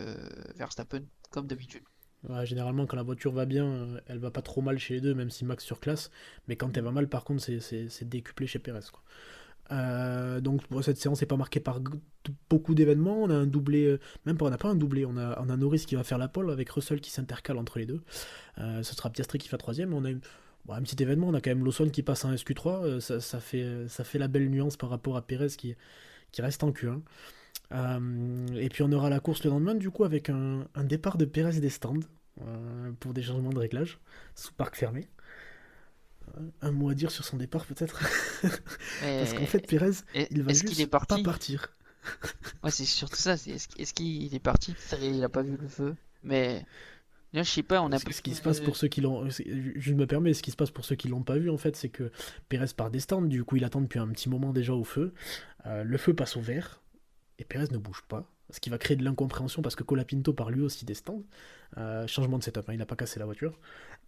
Verstappen comme d'habitude. Ouais, généralement, quand la voiture va bien, elle va pas trop mal chez les deux, même si Max surclasse. Mais quand elle va mal, par contre, c'est décuplé chez Perez, quoi. Donc bon, cette séance n'est pas marquée par beaucoup d'événements. On a un doublé, même pas, on n'a pas un doublé. On a Norris qui va faire la pole avec Russell qui s'intercale entre les deux. Ce sera Piastri qui fait troisième. On a un petit événement. On a quand même Lawson qui passe en SQ3. Ça fait la belle nuance par rapport à Perez qui reste en Q1. Et puis on aura la course le lendemain du coup avec un départ de Perez des stands pour des changements de réglage sous parc fermé. Un mot à dire sur son départ peut-être. Parce qu'en Et- fait Perez il va Est-ce qu'il est juste pas parti? partir. Ouais, c'est surtout ça, est-ce qu'il est parti? Peut-être il a pas vu le feu, mais Là, je sais pas, on a Ce qui se passe pour ceux qui l'ont. Je me permets, ce qui se passe pour ceux qui l'ont pas vu, en fait, c'est que Pérez part des stands, du coup, il attend depuis un petit moment déjà au feu. Le feu passe au vert, et Pérez ne bouge pas. Ce qui va créer de l'incompréhension parce que Colapinto part lui aussi des stands. Changement de setup, hein, il n'a pas cassé la voiture.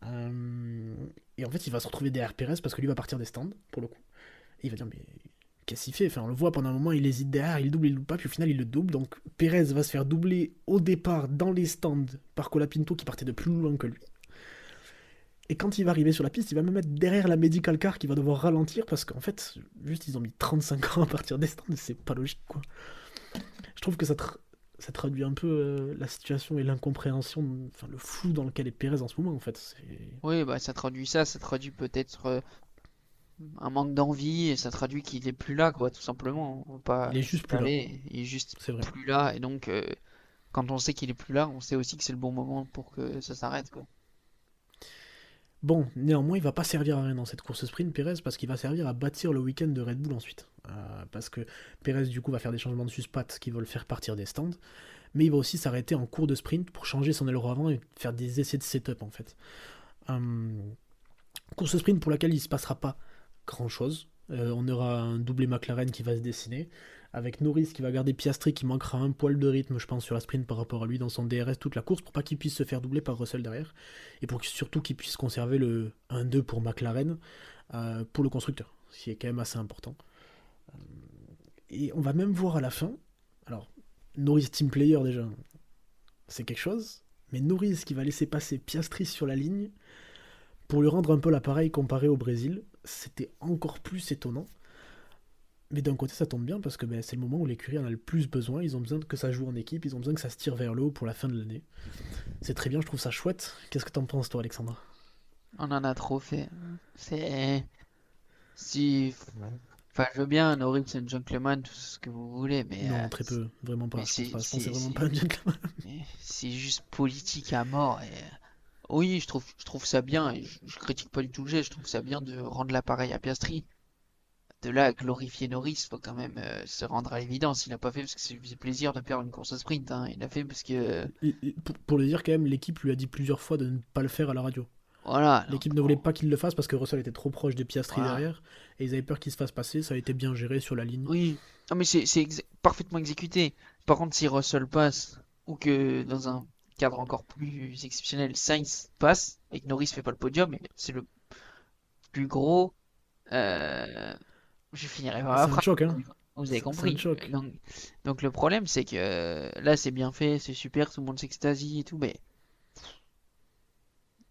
Et en fait, il va se retrouver derrière Pérez parce que lui va partir des stands, pour le coup. Et il va dire, mais qu'est-ce qu'il fait? Enfin, on le voit pendant un moment, il hésite derrière, il double pas, puis au final, il le double. Donc, Pérez va se faire doubler au départ dans les stands par Colapinto qui partait de plus loin que lui. Et quand il va arriver sur la piste, il va me mettre derrière la medical car qui va devoir ralentir parce qu'en fait, juste ils ont mis 35 ans à partir des stands, c'est pas logique quoi. Je trouve que ça traduit un peu la situation et l'incompréhension, enfin le flou dans lequel est Pérez en ce moment en fait. Oui, bah ça traduit peut-être un manque d'envie et ça traduit qu'il est plus là, quoi, tout simplement. On va pas Il est juste plus là, s'étaler, il est juste c'est vrai. plus là et donc quand on sait qu'il est plus là, on sait aussi que c'est le bon moment pour que ça s'arrête, quoi. Bon, néanmoins, il va pas servir à rien dans cette course sprint, Pérez, parce qu'il va servir à bâtir le week-end de Red Bull ensuite. Parce que Pérez, du coup, va faire des changements de suspat qui vont le faire partir des stands, mais il va aussi s'arrêter en cours de sprint pour changer son aileron avant et faire des essais de setup, en fait. Course sprint pour laquelle il se passera pas grand-chose. On aura un doublé McLaren qui va se dessiner, avec Norris qui va garder Piastri qui manquera un poil de rythme, je pense, sur la sprint par rapport à lui dans son DRS toute la course, pour pas qu'il puisse se faire doubler par Russell derrière, et pour surtout qu'il puisse conserver le 1-2 pour McLaren pour le constructeur, ce qui est quand même assez important. Et on va même voir à la fin, alors Norris team player déjà, c'est quelque chose, mais Norris qui va laisser passer Piastri sur la ligne pour lui rendre un peu l'appareil comparé au Brésil, c'était encore plus étonnant. Mais d'un côté, ça tombe bien parce que c'est le moment où l'écurie en a le plus besoin. Ils ont besoin que ça joue en équipe, ils ont besoin que ça se tire vers le haut pour la fin de l'année. C'est très bien, je trouve ça chouette. Qu'est-ce que t'en penses, toi, Alexandra? On en a trop fait. C'est si enfin je veux bien Norris c'est un gentleman tout ce que vous voulez mais Non, très peu, vraiment pas. mais Je pense que c'est vraiment pas un gentleman. c'est juste politique à mort et oui, je trouve ça bien et je critique pas du tout le geste, je trouve ça bien de rendre l'appareil à Piastri. De là à glorifier Norris, faut quand même se rendre à l'évidence. Il n'a pas fait parce que ça lui faisait plaisir de perdre une course à sprint, hein. Il a fait parce que Pour le dire, quand même, l'équipe lui a dit plusieurs fois de ne pas le faire à la radio. voilà. L'équipe Donc, ne voulait pas qu'il le fasse parce que Russell était trop proche de Piastri voilà. derrière et ils avaient peur qu'il se fasse passer. Ça a été bien géré sur la ligne. Oui, non mais c'est parfaitement exécuté. Par contre, si Russell passe ou que dans un cadre encore plus exceptionnel, Sainz passe et que Norris fait pas le podium, c'est le plus gros. euh, Je finirai par la C'est un phrase. choc, hein. Vous avez C'est un compris. choc. Donc le problème, c'est que là, c'est bien fait, c'est super, tout le monde s'extasie et tout, mais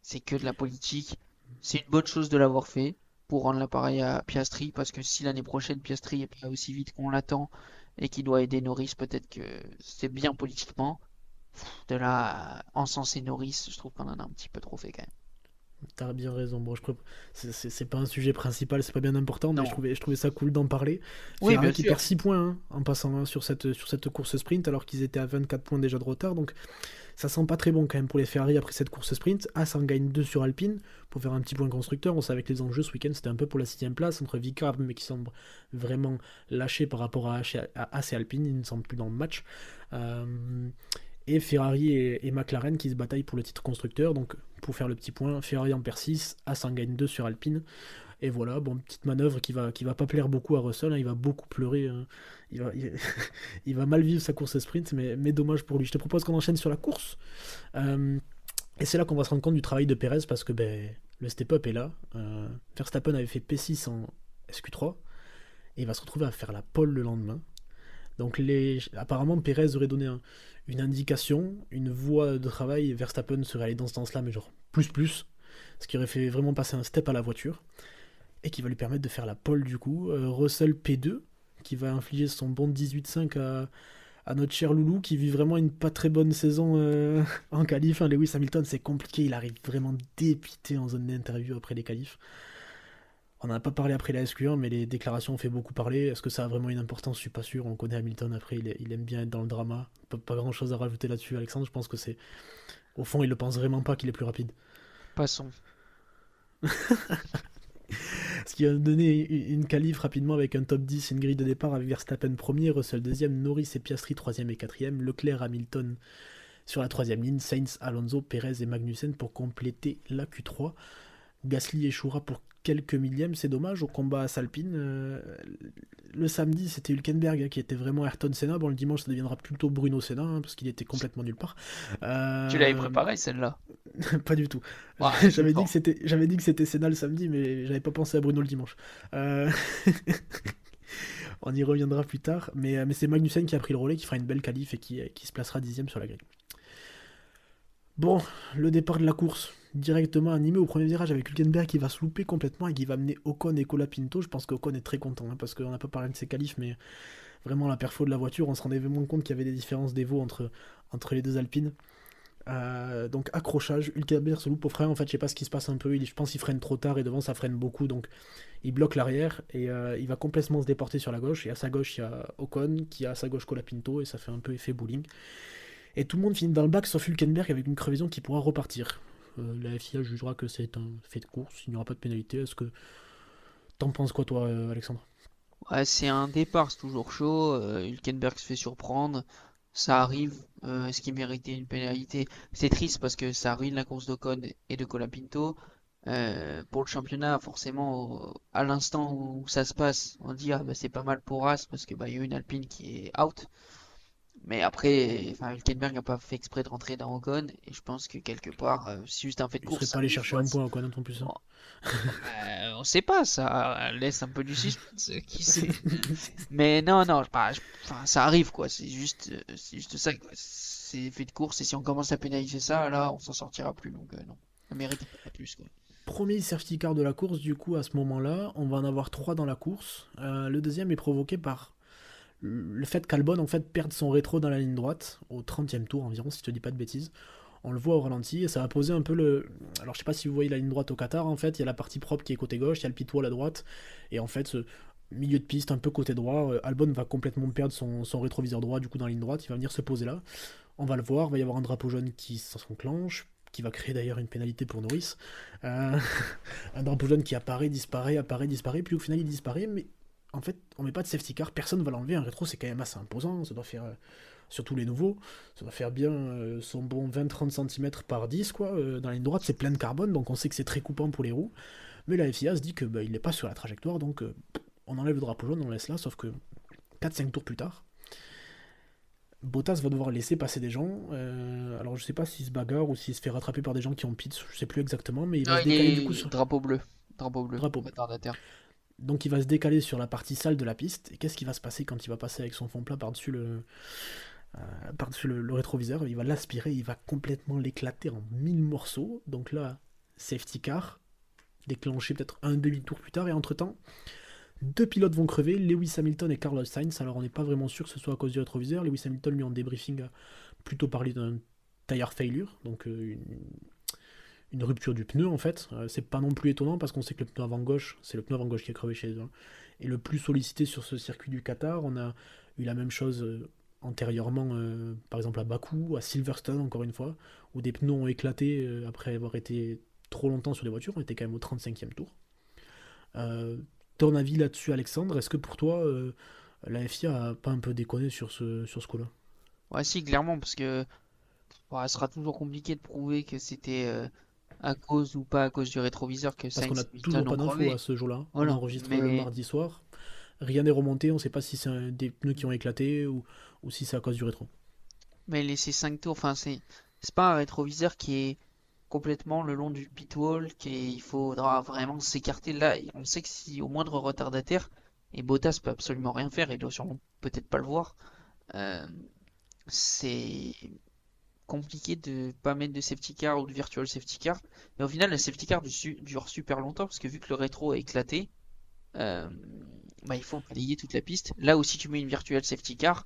c'est que de la politique. C'est une bonne chose de l'avoir fait pour rendre l'appareil à Piastri, parce que si l'année prochaine Piastri est pas aussi vite qu'on l'attend et qu'il doit aider Norris, peut-être que c'est bien politiquement. De là à encenser Norris, je trouve qu'on en a un petit peu trop fait quand même. T'as bien raison. Bon, c'est pas un sujet principal, c'est pas bien important, mais Non. je trouvais ça cool d'en parler. Oui, Ferrari bien qui sûr. perd 6 points hein, en passant sur cette course sprint, alors qu'ils étaient à 24 points déjà de retard. Donc ça sent pas très bon quand même pour les Ferrari après cette course sprint. As en gagne 2 sur Alpine pour faire un petit point constructeur. On savait que les enjeux ce week-end c'était un peu pour la 6ème place entre Vicar, mais qui semble vraiment lâché par rapport à As et Alpine. Ils ne semblent plus dans le match. Et Ferrari et McLaren qui se bataillent pour le titre constructeur. Donc pour faire le petit point, Ferrari en perd 6, As en gagne 2 sur Alpine. Et voilà, bon, petite manœuvre qui va pas plaire beaucoup à Russell, hein, il va beaucoup pleurer, hein. Il va mal vivre sa course sprint, mais dommage pour lui. Je te propose qu'on enchaîne sur la course. Et c'est là qu'on va se rendre compte du travail de Perez, parce que le step-up est là. Verstappen avait fait P6 en SQ3, et il va se retrouver à faire la pole le lendemain. Donc apparemment Perez aurait donné une indication, une voie de travail, et Verstappen serait allé dans ce sens-là, mais genre plus, ce qui aurait fait vraiment passer un step à la voiture, et qui va lui permettre de faire la pole du coup. Russell P2, qui va infliger son bon 18,5 à notre cher Loulou, qui vit vraiment une pas très bonne saison en qualif. Hein. Lewis Hamilton, c'est compliqué, il arrive vraiment dépité en zone d'interview après les qualifs. On n'en a pas parlé après la SQ1, mais les déclarations ont fait beaucoup parler. Est-ce que ça a vraiment une importance? Je suis pas sûr. On connaît Hamilton après, il aime bien être dans le drama. Pas grand chose à rajouter là-dessus, Alexandre. Je pense que c'est. Au fond, il ne pense vraiment pas qu'il est plus rapide. Passons. Ce qui a donné une qualif rapidement avec un top 10, une grille de départ avec Verstappen premier, Russell deuxième, Norris et Piastri troisième et quatrième, Leclerc, Hamilton Sur la troisième ligne, Sainz, Alonso, Perez et Magnussen pour compléter la Q3. Gasly échouera pour quelques millièmes, c'est dommage. Au combat à Alpine, le samedi c'était Hülkenberg qui était vraiment Ayrton Senna. Bon, le dimanche ça deviendra plutôt Bruno Senna parce qu'il était complètement nulle part. Tu l'avais préparé celle-là? Pas du tout. Ouais, J'avais dit bon. que c'était Senna le samedi, mais j'avais pas pensé à Bruno le dimanche. Euh, On y reviendra plus tard, mais c'est Magnussen qui a pris le relais, qui fera une belle qualif et qui se placera 10ème sur la grille. Bon, le départ de la course, directement animé au premier virage avec Hülkenberg qui va se louper complètement et qui va mener Ocon et Colapinto. Je pense qu'Ocon est très content parce qu'on n'a pas parlé de ses qualifs, mais vraiment la perfo de la voiture, on se rendait vraiment compte qu'il y avait des différences d'Evo entre les deux Alpines. Donc accrochage, Hülkenberg se loupe au frein, en fait je sais pas ce qui se passe un peu, je pense qu'il freine trop tard et devant ça freine beaucoup, donc il bloque l'arrière et il va complètement se déporter sur la gauche, et à sa gauche il y a Ocon, qui a à sa gauche Colapinto, et ça fait un peu effet bowling. Et tout le monde finit dans le bac sauf Hülkenberg avec une crevaison qui pourra repartir. La FIA jugera que c'est un fait de course, il n'y aura pas de pénalité. Est-ce que t'en penses quoi toi Alexandre? Ouais, c'est un départ, c'est toujours chaud. Hülkenberg se fait surprendre. Ça arrive. Est-ce qu'il méritait une pénalité? C'est triste parce que ça ruine la course d'Ocon et de Colapinto. Pour le championnat, forcément, à l'instant où ça se passe, on dit ah bah c'est pas mal pour As parce que bah il y a une Alpine qui est out. Mais après, enfin, Hülkenberg n'a pas fait exprès de rentrer dans Ocon et je pense que quelque part, c'est juste un fait de Il serait course, pas ça allé arrive, chercher quoi. un point Ocon non plus hein. Bon, on sait pas, ça laisse un peu du suspense, qui sait. Mais non, non, enfin, ça arrive quoi, c'est juste ça, quoi. C'est fait de course et si on commence à pénaliser ça, là, on s'en sortira plus, donc non, ça mérite pas plus quoi. Premier safety car de la course, du coup, à ce moment-là, on va en avoir 3 dans la course. Le deuxième est provoqué par le fait qu'Albon en fait perde son rétro dans la ligne droite, au 30e tour environ, si je te dis pas de bêtises. On le voit au ralenti et ça va poser un peu le. Alors je sais pas si vous voyez la ligne droite au Qatar, en fait, il y a la partie propre qui est côté gauche, il y a le pit wall à droite, et en fait, ce milieu de piste, un peu côté droit, Albon va complètement perdre son rétroviseur droit, du coup, dans la ligne droite, il va venir se poser là. On va le voir, il va y avoir un drapeau jaune qui s'enclenche, qui va créer d'ailleurs une pénalité pour Norris. Euh, un drapeau jaune qui apparaît, disparaît, puis au final il disparaît, mais en fait on met pas de safety car, personne va l'enlever, un rétro c'est quand même assez imposant, ça doit faire, surtout les nouveaux, ça doit faire bien son bon 20-30 cm par 10 quoi, dans la ligne droite c'est plein de carbone, donc on sait que c'est très coupant pour les roues, mais la FIA se dit que bah, il n'est pas sur la trajectoire, donc on enlève le drapeau jaune, on le laisse là, sauf que 4-5 tours plus tard, Bottas va devoir laisser passer des gens. Alors je sais pas s'il se bagarre ou s'il se fait rattraper par des gens qui ont pit, je sais plus exactement, mais il Non, va se il décaler du coup est sur drapeau bleu, drapeau. retardataire. Donc il va se décaler sur la partie sale de la piste. Et qu'est-ce qui va se passer quand il va passer avec son fond plat par-dessus le rétroviseur? Il va l'aspirer, il va complètement l'éclater en 1000 morceaux. Donc là, safety car, déclenché peut-être un demi-tour plus tard. Et entre-temps, 2 pilotes vont crever, Lewis Hamilton et Carlos Sainz. Alors on n'est pas vraiment sûr que ce soit à cause du rétroviseur. Lewis Hamilton, lui, en débriefing, a plutôt parlé d'un tire failure, donc une rupture du pneu en fait. C'est pas non plus étonnant parce qu'on sait que le pneu avant gauche, c'est le pneu avant gauche qui a crevé chez eux, hein, et le plus sollicité sur ce circuit du Qatar. On a eu la même chose antérieurement, par exemple à Bakou, à Silverstone encore une fois, où des pneus ont éclaté après avoir été trop longtemps sur les voitures. On était quand même au 35e tour. Euh, Ton avis là-dessus, Alexandre? Est-ce que pour toi, la FIA a pas un peu déconné sur ce coup-là? Ouais, si, clairement, parce que ouais, ce sera toujours compliqué de prouver que c'était à cause ou pas à cause du rétroviseur que Parce qu'on a Sainz et toujours Hamilton ont pas d'infos crevé. à ce jour-là. On Voilà, enregistre le mais mardi soir. Rien n'est remonté, on sait pas si c'est des pneus qui ont éclaté ou si c'est à cause du rétro. laisser 5 tours, enfin c'est pas un rétroviseur qui est complètement le long du pit wall, il faudra vraiment s'écarter là. Et on sait que si au moindre retardataire, et Bottas peut absolument rien faire, il doit sûrement peut-être pas le voir, euh, c'est compliqué de pas mettre de safety car ou de virtual safety car. Mais au final, le safety car dure super longtemps parce que vu que le rétro a éclaté, euh, bah, il faut balayer toute la piste. Là où si tu mets une virtual safety car,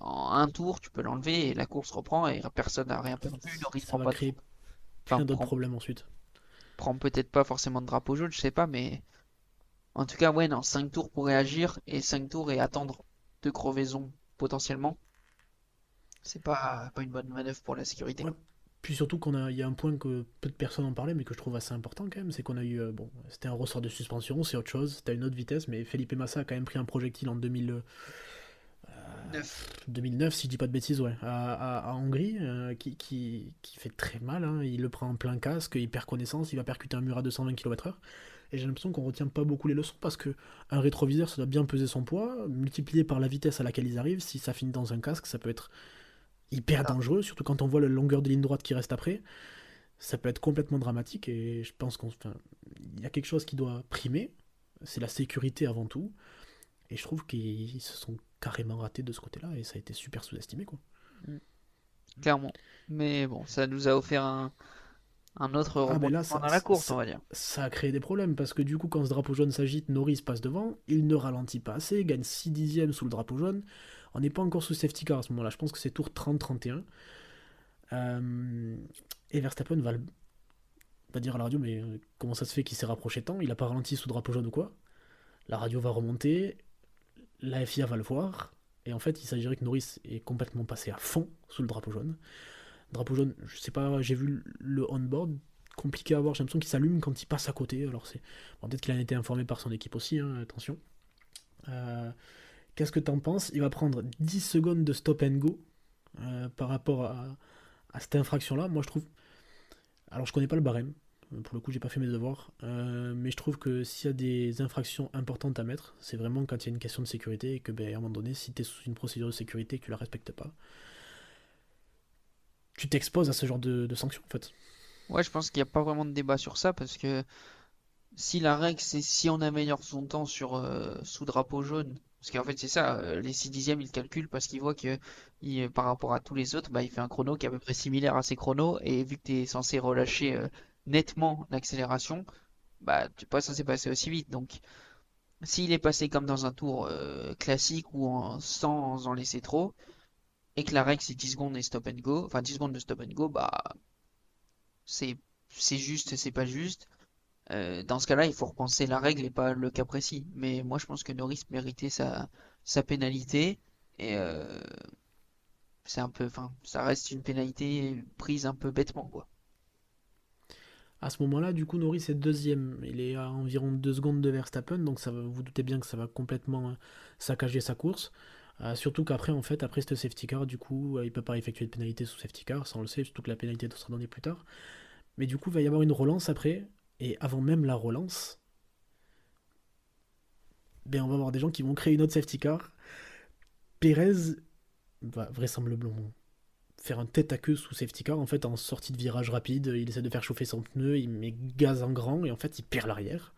en un tour, tu peux l'enlever et la course reprend et personne n'a rien perdu. Norris Ça prend va pas de... créer Enfin, plein d'autres problèmes ensuite. prend peut-être pas forcément de drapeau jaune, je sais pas, mais en tout cas, ouais, non, 5 tours pour réagir et 5 tours et attendre 2 crevaisons potentiellement. C'est pas une bonne manœuvre pour la sécurité, Ouais. quoi. Puis surtout il y a un point que peu de personnes en parlaient, mais que je trouve assez important quand même, c'est qu'on a eu, bon, c'était un ressort de suspension, c'est autre chose, c'était à une autre vitesse, mais Felipe Massa a quand même pris un projectile en 2009, si je dis pas de bêtises, ouais, à Hongrie, qui fait très mal, hein. Il le prend en plein casque, il perd connaissance, il va percuter un mur à 220 km/h. Et j'ai l'impression qu'on retient pas beaucoup les leçons parce que un rétroviseur, ça doit bien peser son poids, multiplié par la vitesse à laquelle ils arrivent. Si ça finit dans un casque, ça peut être hyper dangereux, surtout quand on voit la longueur de ligne droite qui reste après. Ça peut être complètement dramatique et je pense il y a quelque chose qui doit primer, c'est la sécurité avant tout. Et je trouve qu'ils se sont carrément ratés de ce côté-là et ça a été super sous-estimé, quoi. Clairement. Mais bon, ça nous a offert un autre Ah ben là, rebondissement dans la course, on va dire. ça a créé des problèmes parce que du coup, quand ce drapeau jaune s'agite, Norris passe devant, il ne ralentit pas assez, gagne 6 dixièmes sous le drapeau jaune. On n'est pas encore sous safety car à ce moment-là, je pense que c'est tour 30-31. Et Verstappen va dire à la radio, mais comment ça se fait qu'il s'est rapproché tant? Il a pas ralenti sous drapeau jaune ou quoi? La radio va remonter, la FIA va le voir, et en fait, il s'agirait que Norris est complètement passé à fond sous le drapeau jaune. Drapeau jaune, je sais pas, j'ai vu le on-board, compliqué à voir, j'ai l'impression qu'il s'allume quand il passe à côté, alors c'est... Bon, peut-être qu'il en a été informé par son équipe aussi, hein, attention. Euh, Qu'est-ce que t'en penses? Il va prendre 10 secondes de stop and go par rapport à cette infraction-là. Moi, je trouve... Alors, je connais pas le barème, pour le coup, j'ai pas fait mes devoirs, mais je trouve que s'il y a des infractions importantes à mettre, c'est vraiment quand il y a une question de sécurité et que, ben, à un moment donné, si tu es sous une procédure de sécurité et que tu la respectes pas, tu t'exposes à ce genre de sanctions, en fait. Ouais, je pense qu'il n'y a pas vraiment de débat sur ça parce que si la règle c'est si on améliore son temps sur sous drapeau jaune, parce qu'en fait c'est ça, les 6 dixièmes il calcule parce qu'il voit que par rapport à tous les autres, bah, il fait un chrono qui est à peu près similaire à ses chronos et vu que tu es censé relâcher nettement l'accélération, bah tu n'es pas censé passer aussi vite. Donc s'il est passé comme dans un tour classique ou sans en laisser trop, et que la règle c'est 10 secondes et stop and go, enfin 10 secondes de stop and go, bah c'est c'est juste, c'est pas juste. Dans ce cas-là, il faut repenser la règle et pas le cas précis. Mais moi, je pense que Norris méritait sa pénalité. Et c'est un peu, enfin, ça reste une pénalité prise un peu bêtement, quoi. À ce moment-là, du coup, Norris est deuxième. Il est à environ 2 secondes de Verstappen, donc vous doutez bien que ça va complètement saccager sa course. Surtout qu'après, en fait, après ce safety car, du coup, il peut pas effectuer de pénalité sous safety car, ça on le sait, surtout que la pénalité sera donnée plus tard. Mais du coup, il va y avoir une relance après, et avant même la relance, ben, on va avoir des gens qui vont créer une autre safety car. Pérez va vraisemblablement faire un tête à queue sous safety car, en fait, en sortie de virage rapide, il essaie de faire chauffer son pneu, il met gaz en grand, et en fait, il perd l'arrière.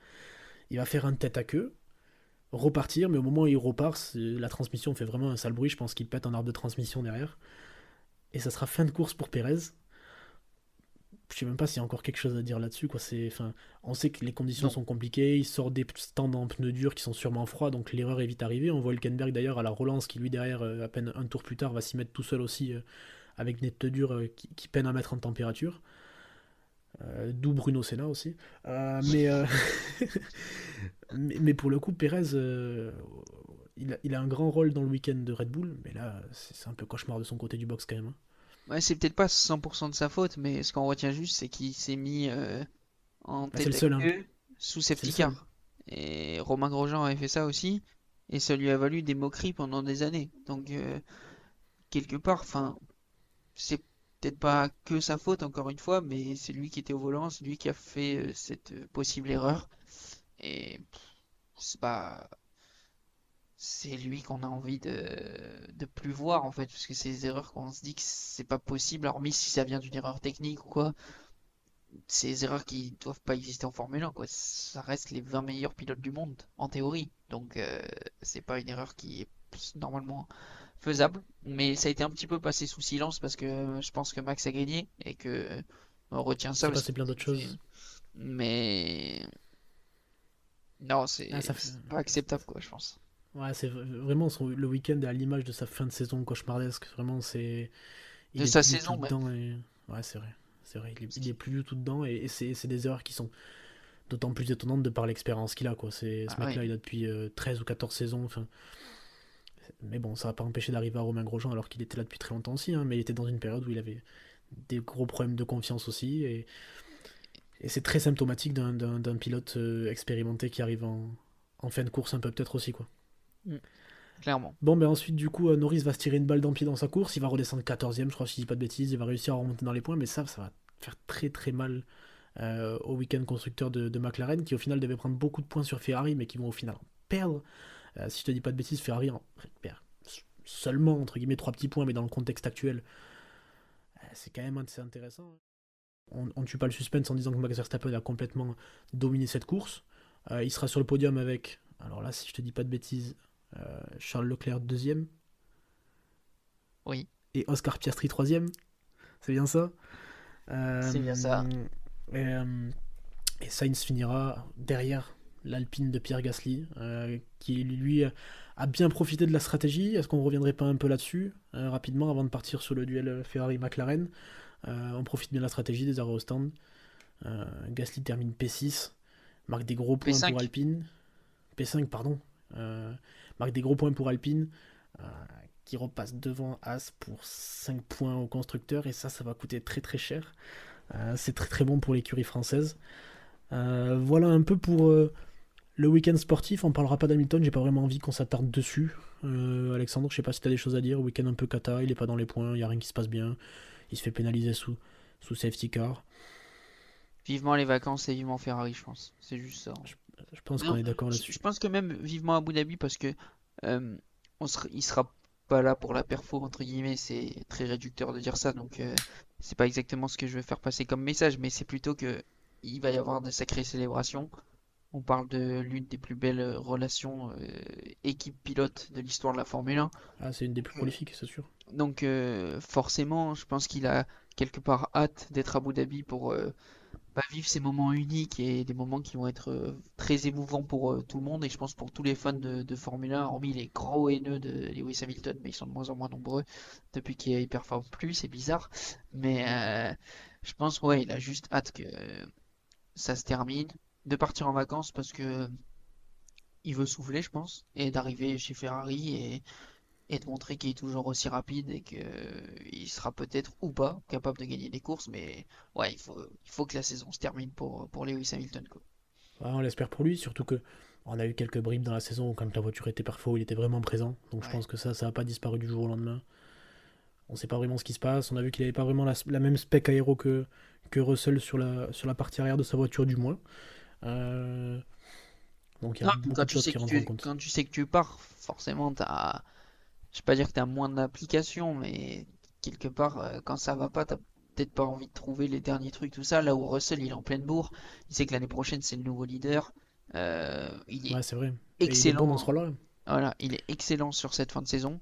Il va faire un tête à queue, repartir, mais au moment où il repart, la transmission fait vraiment un sale bruit, je pense qu'il pète un arbre de transmission derrière. Et ça sera fin de course pour Pérez. Je sais même pas s'il y a encore quelque chose à dire là-dessus, quoi. Enfin, on sait que les conditions Non. sont compliquées, il sort des stands en pneus durs qui sont sûrement froids, donc l'erreur est vite arrivée. On voit Hülkenberg d'ailleurs à la relance qui lui derrière, à peine un tour plus tard, va s'y mettre tout seul aussi avec des pneus durs qui peinent à mettre en température. D'où Bruno Senna aussi. Mais pour le coup, Pérez, il a un grand rôle dans le week-end de Red Bull, mais là, c'est un peu cauchemar de son côté du box quand même, hein. Ouais, c'est peut-être pas 100% de sa faute, mais ce qu'on retient juste, c'est qu'il s'est mis en Ah, c'est le tête à seul, hein. queue sous C'est le safety seul. car. Et Romain Grosjean avait fait ça aussi, et ça lui a valu des moqueries pendant des années. Donc, quelque part, enfin, c'est peut-être pas que sa faute, encore une fois, mais c'est lui qui était au volant, c'est lui qui a fait cette possible erreur. Et c'est pas, c'est lui qu'on a envie de plus voir, en fait, parce que c'est des erreurs qu'on se dit que c'est pas possible, hormis si ça vient d'une erreur technique ou quoi. C'est des erreurs qui doivent pas exister en Formule 1, quoi. Ça reste les 20 meilleurs pilotes du monde, en théorie. Donc, c'est pas une erreur qui est normalement faisable. Mais ça a été un petit peu passé sous silence parce que je pense que Max a gagné et que on retient Il ça s'est parce passé qu'il plein d'autres fait. choses. Mais non, Ah, c'est pas acceptable, quoi, je pense. Ouais, c'est vraiment le week-end est à l'image de sa fin de saison cauchemardesque. Vraiment, De il est sa plus du tout saison, même. dedans. Ouais, c'est vrai. C'est vrai, il est plus du tout dedans. Et c'est des erreurs qui sont d'autant plus étonnantes de par l'expérience qu'il a, quoi. Ce Ah oui. mec-là, il a depuis 13 ou 14 saisons. Enfin, mais bon, ça va pas empêcher d'arriver à Romain Grosjean alors qu'il était là depuis très longtemps aussi, hein, mais il était dans une période où il avait des gros problèmes de confiance aussi. Et c'est très symptomatique d'un pilote expérimenté qui arrive en fin de course un peu peut-être aussi, quoi. Mm. clairement. Bon, mais ensuite, du coup, Norris va se tirer une balle dans le pied dans sa course. Il va redescendre 14ème, je crois, si je dis pas de bêtises. Il va réussir à remonter dans les points, mais ça va faire très très mal au week-end constructeur de McLaren, qui au final devait prendre beaucoup de points sur Ferrari, mais qui vont au final perdre. Si je te dis pas de bêtises, Ferrari perd seulement, entre guillemets, 3 petits points, mais dans le contexte actuel, c'est quand même assez intéressant. On ne tue pas le suspense en disant que Max Verstappen a complètement dominé cette course. Il sera sur le podium avec, alors là, si je te dis pas de bêtises, Charles Leclerc 2ème. Oui, Et Oscar Piastri 3ème. C'est bien ça? c'est bien ça. Et Sainz finira derrière l'Alpine de Pierre Gasly, qui lui a bien profité de la stratégie. Est-ce qu'on ne reviendrait pas un peu là-dessus rapidement avant de partir sur le duel Ferrari-McLaren? On profite bien de la stratégie des arrêts au stand. Gasly termine P6, marque des gros points P5. pour Alpine. P5, pardon. Marque des gros points pour Alpine, qui repasse devant As pour 5 points au constructeur, et ça va coûter très très cher. C'est très très bon pour l'écurie française. Voilà un peu pour le week-end sportif. On parlera pas d'Hamilton, j'ai pas vraiment envie qu'on s'attarde dessus. Alexandre, je sais pas si tu as des choses à dire. Week-end un peu cata, il est pas dans les points, il y a rien qui se passe bien. Il se fait pénaliser sous safety car. Vivement les vacances et vivement Ferrari, je pense. C'est juste ça. Je pense Non, qu'on est d'accord je là-dessus. pense que même vivement Abu Dhabi parce que euh, il sera pas là pour la perfo entre guillemets, c'est très réducteur de dire ça, donc c'est pas exactement ce que je veux faire passer comme message, mais c'est plutôt que il va y avoir de sacrées célébrations. On parle de l'une des plus belles relations équipe-pilote de l'histoire de la Formule 1. Ah, c'est une des plus prolifiques, c'est sûr. Donc forcément, je pense qu'il a quelque part hâte d'être à Abu Dhabi pour vivre ces moments uniques et des moments qui vont être très émouvants pour tout le monde et je pense pour tous les fans de Formule 1, hormis les gros haineux de Lewis Hamilton, mais ils sont de moins en moins nombreux depuis qu'il performe plus, c'est bizarre. Mais je pense, ouais, il a juste hâte que ça se termine, de partir en vacances parce que il veut souffler, je pense, et d'arriver chez Ferrari et de montrer qu'il est toujours aussi rapide et que il sera peut-être ou pas capable de gagner des courses, mais ouais, il faut que la saison se termine pour Lewis Hamilton, quoi. Ouais, on l'espère pour lui, surtout que on a eu quelques bribes dans la saison où quand la voiture était parfois où il était vraiment présent. Donc je Ouais. pense que ça n'a pas disparu du jour au lendemain. On sait pas vraiment ce qui se passe. On a vu qu'il avait pas vraiment la même spec aéro que Russell sur la partie arrière de sa voiture du moins. Euh, donc il y a Non, puis beaucoup de choses qui rentrent en compte. quand tu sais que tu pars, forcément, je vais pas dire que t'as moins d'applications, mais quelque part, quand ça va pas, t'as peut-être pas envie de trouver les derniers trucs, tout ça. Là où Russell, il est en pleine bourre, il sait que l'année prochaine, c'est le nouveau leader. Il est Ouais, c'est vrai. Et il est bon dans ce excellent. rôle-là. Voilà, il est excellent sur cette fin de saison.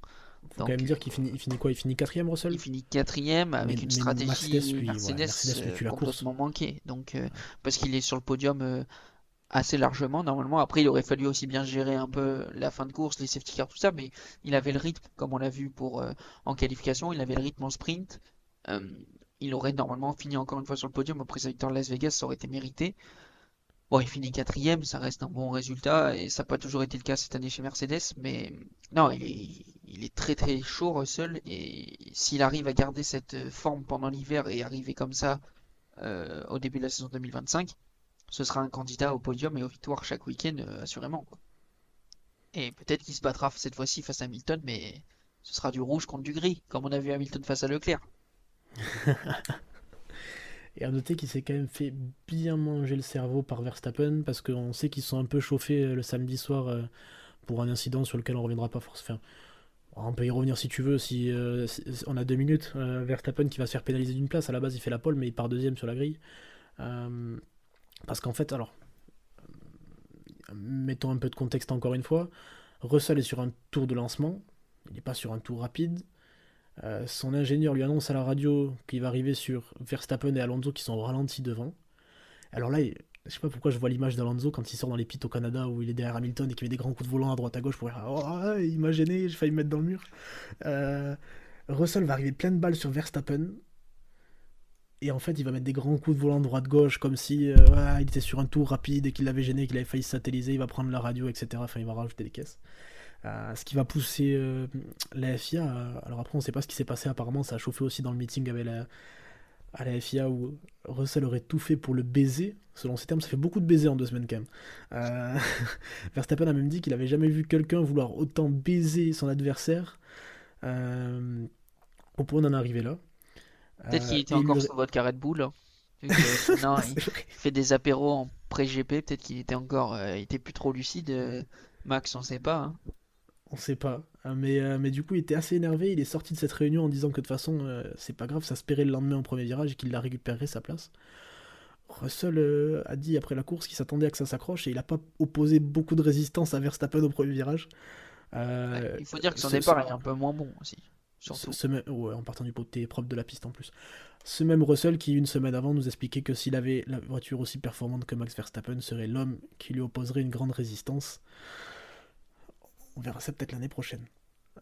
Faut quand même Donc, dire qu'il finit quoi? Il finit quatrième, il Russell? finit quatrième Mais, avec une mais Mercedes, stratégie lui, ouais, Mercedes Mercedes lui tue la course. complètement manquée. Donc, parce qu'il est sur le podium assez largement normalement. Après, il aurait fallu aussi bien gérer un peu la fin de course, les safety cars, tout ça, mais il avait le rythme, comme on l'a vu pour en qualification, il avait le rythme en sprint. Euh, il aurait normalement fini encore une fois sur le podium après sa victoire de Las Vegas, ça aurait été mérité. Bon, il finit quatrième, ça reste un bon résultat et ça n'a pas toujours été le cas cette année chez Mercedes, mais non, il est très très chaud Russell et s'il arrive à garder cette forme pendant l'hiver et arriver comme ça au début de la saison 2025, ce sera un candidat au podium et aux victoires chaque week-end assurément, quoi. Et peut-être qu'il se battra cette fois-ci face à Hamilton, mais ce sera du rouge contre du gris, comme on a vu Hamilton face à Leclerc. Et à noter qu'il s'est quand même fait bien manger le cerveau par Verstappen, parce qu'on sait qu'ils sont un peu chauffés le samedi soir pour un incident sur lequel on reviendra pas forcément. Enfin, on peut y revenir si tu veux, si on a 2 minutes. Verstappen qui va se faire pénaliser d'une place, à la base il fait la pole, mais il part deuxième sur la grille. Parce qu'en fait, alors, mettons un peu de contexte encore une fois, Russell est sur un tour de lancement, il n'est pas sur un tour rapide. Son ingénieur lui annonce à la radio qu'il va arriver sur Verstappen et Alonso qui sont au ralenti devant. Alors là, je sais pas pourquoi je vois l'image d'Alonso quand il sort dans les pits au Canada où il est derrière Hamilton et qu'il met des grands coups de volant à droite à gauche pour dire oh, il m'a gêné, j'ai failli me mettre dans le mur. Russell va arriver plein de balles sur Verstappen et en fait il va mettre des grands coups de volant droite-gauche comme si il était sur un tour rapide et qu'il l'avait gêné, qu'il avait failli satelliser, il va prendre la radio, etc. Enfin, il va rajouter des caisses. Ce qui va pousser la FIA. Alors après, on ne sait pas ce qui s'est passé. Apparemment, ça a chauffé aussi dans le meeting avec à la FIA où Russell aurait tout fait pour le baiser. Selon ses termes, ça fait beaucoup de baisers en 2 semaines quand même. Euh, Verstappen a même dit qu'il avait jamais vu quelqu'un vouloir autant baiser son adversaire au point d'en arriver là. Peut-être qu'il était Et il lui encore aurait- sous vodka Red Bull, hein. Vu que maintenant il C'est vrai. fait des apéros en pré-GP, peut-être qu'il était encore, il était plus trop lucide. Max, on sait pas, hein. On sait pas. Mais du coup, il était assez énervé. Il est sorti de cette réunion en disant que de toute façon, c'est pas grave, ça se paierait le lendemain au premier virage et qu'il la récupérerait sa place. Russell a dit après la course qu'il s'attendait à que ça s'accroche et il a pas opposé beaucoup de résistance à Verstappen au premier virage. Ouais, Euh, il faut dire que son ce, ce- départ est un peu moins bon aussi, ce- surtout. ce même- ouais, en partant du côté propre de la piste en plus. Ce même Russell qui, une semaine avant, nous expliquait que s'il avait la voiture aussi performante que Max Verstappen, serait l'homme qui lui opposerait une grande résistance. On verra ça peut-être l'année prochaine.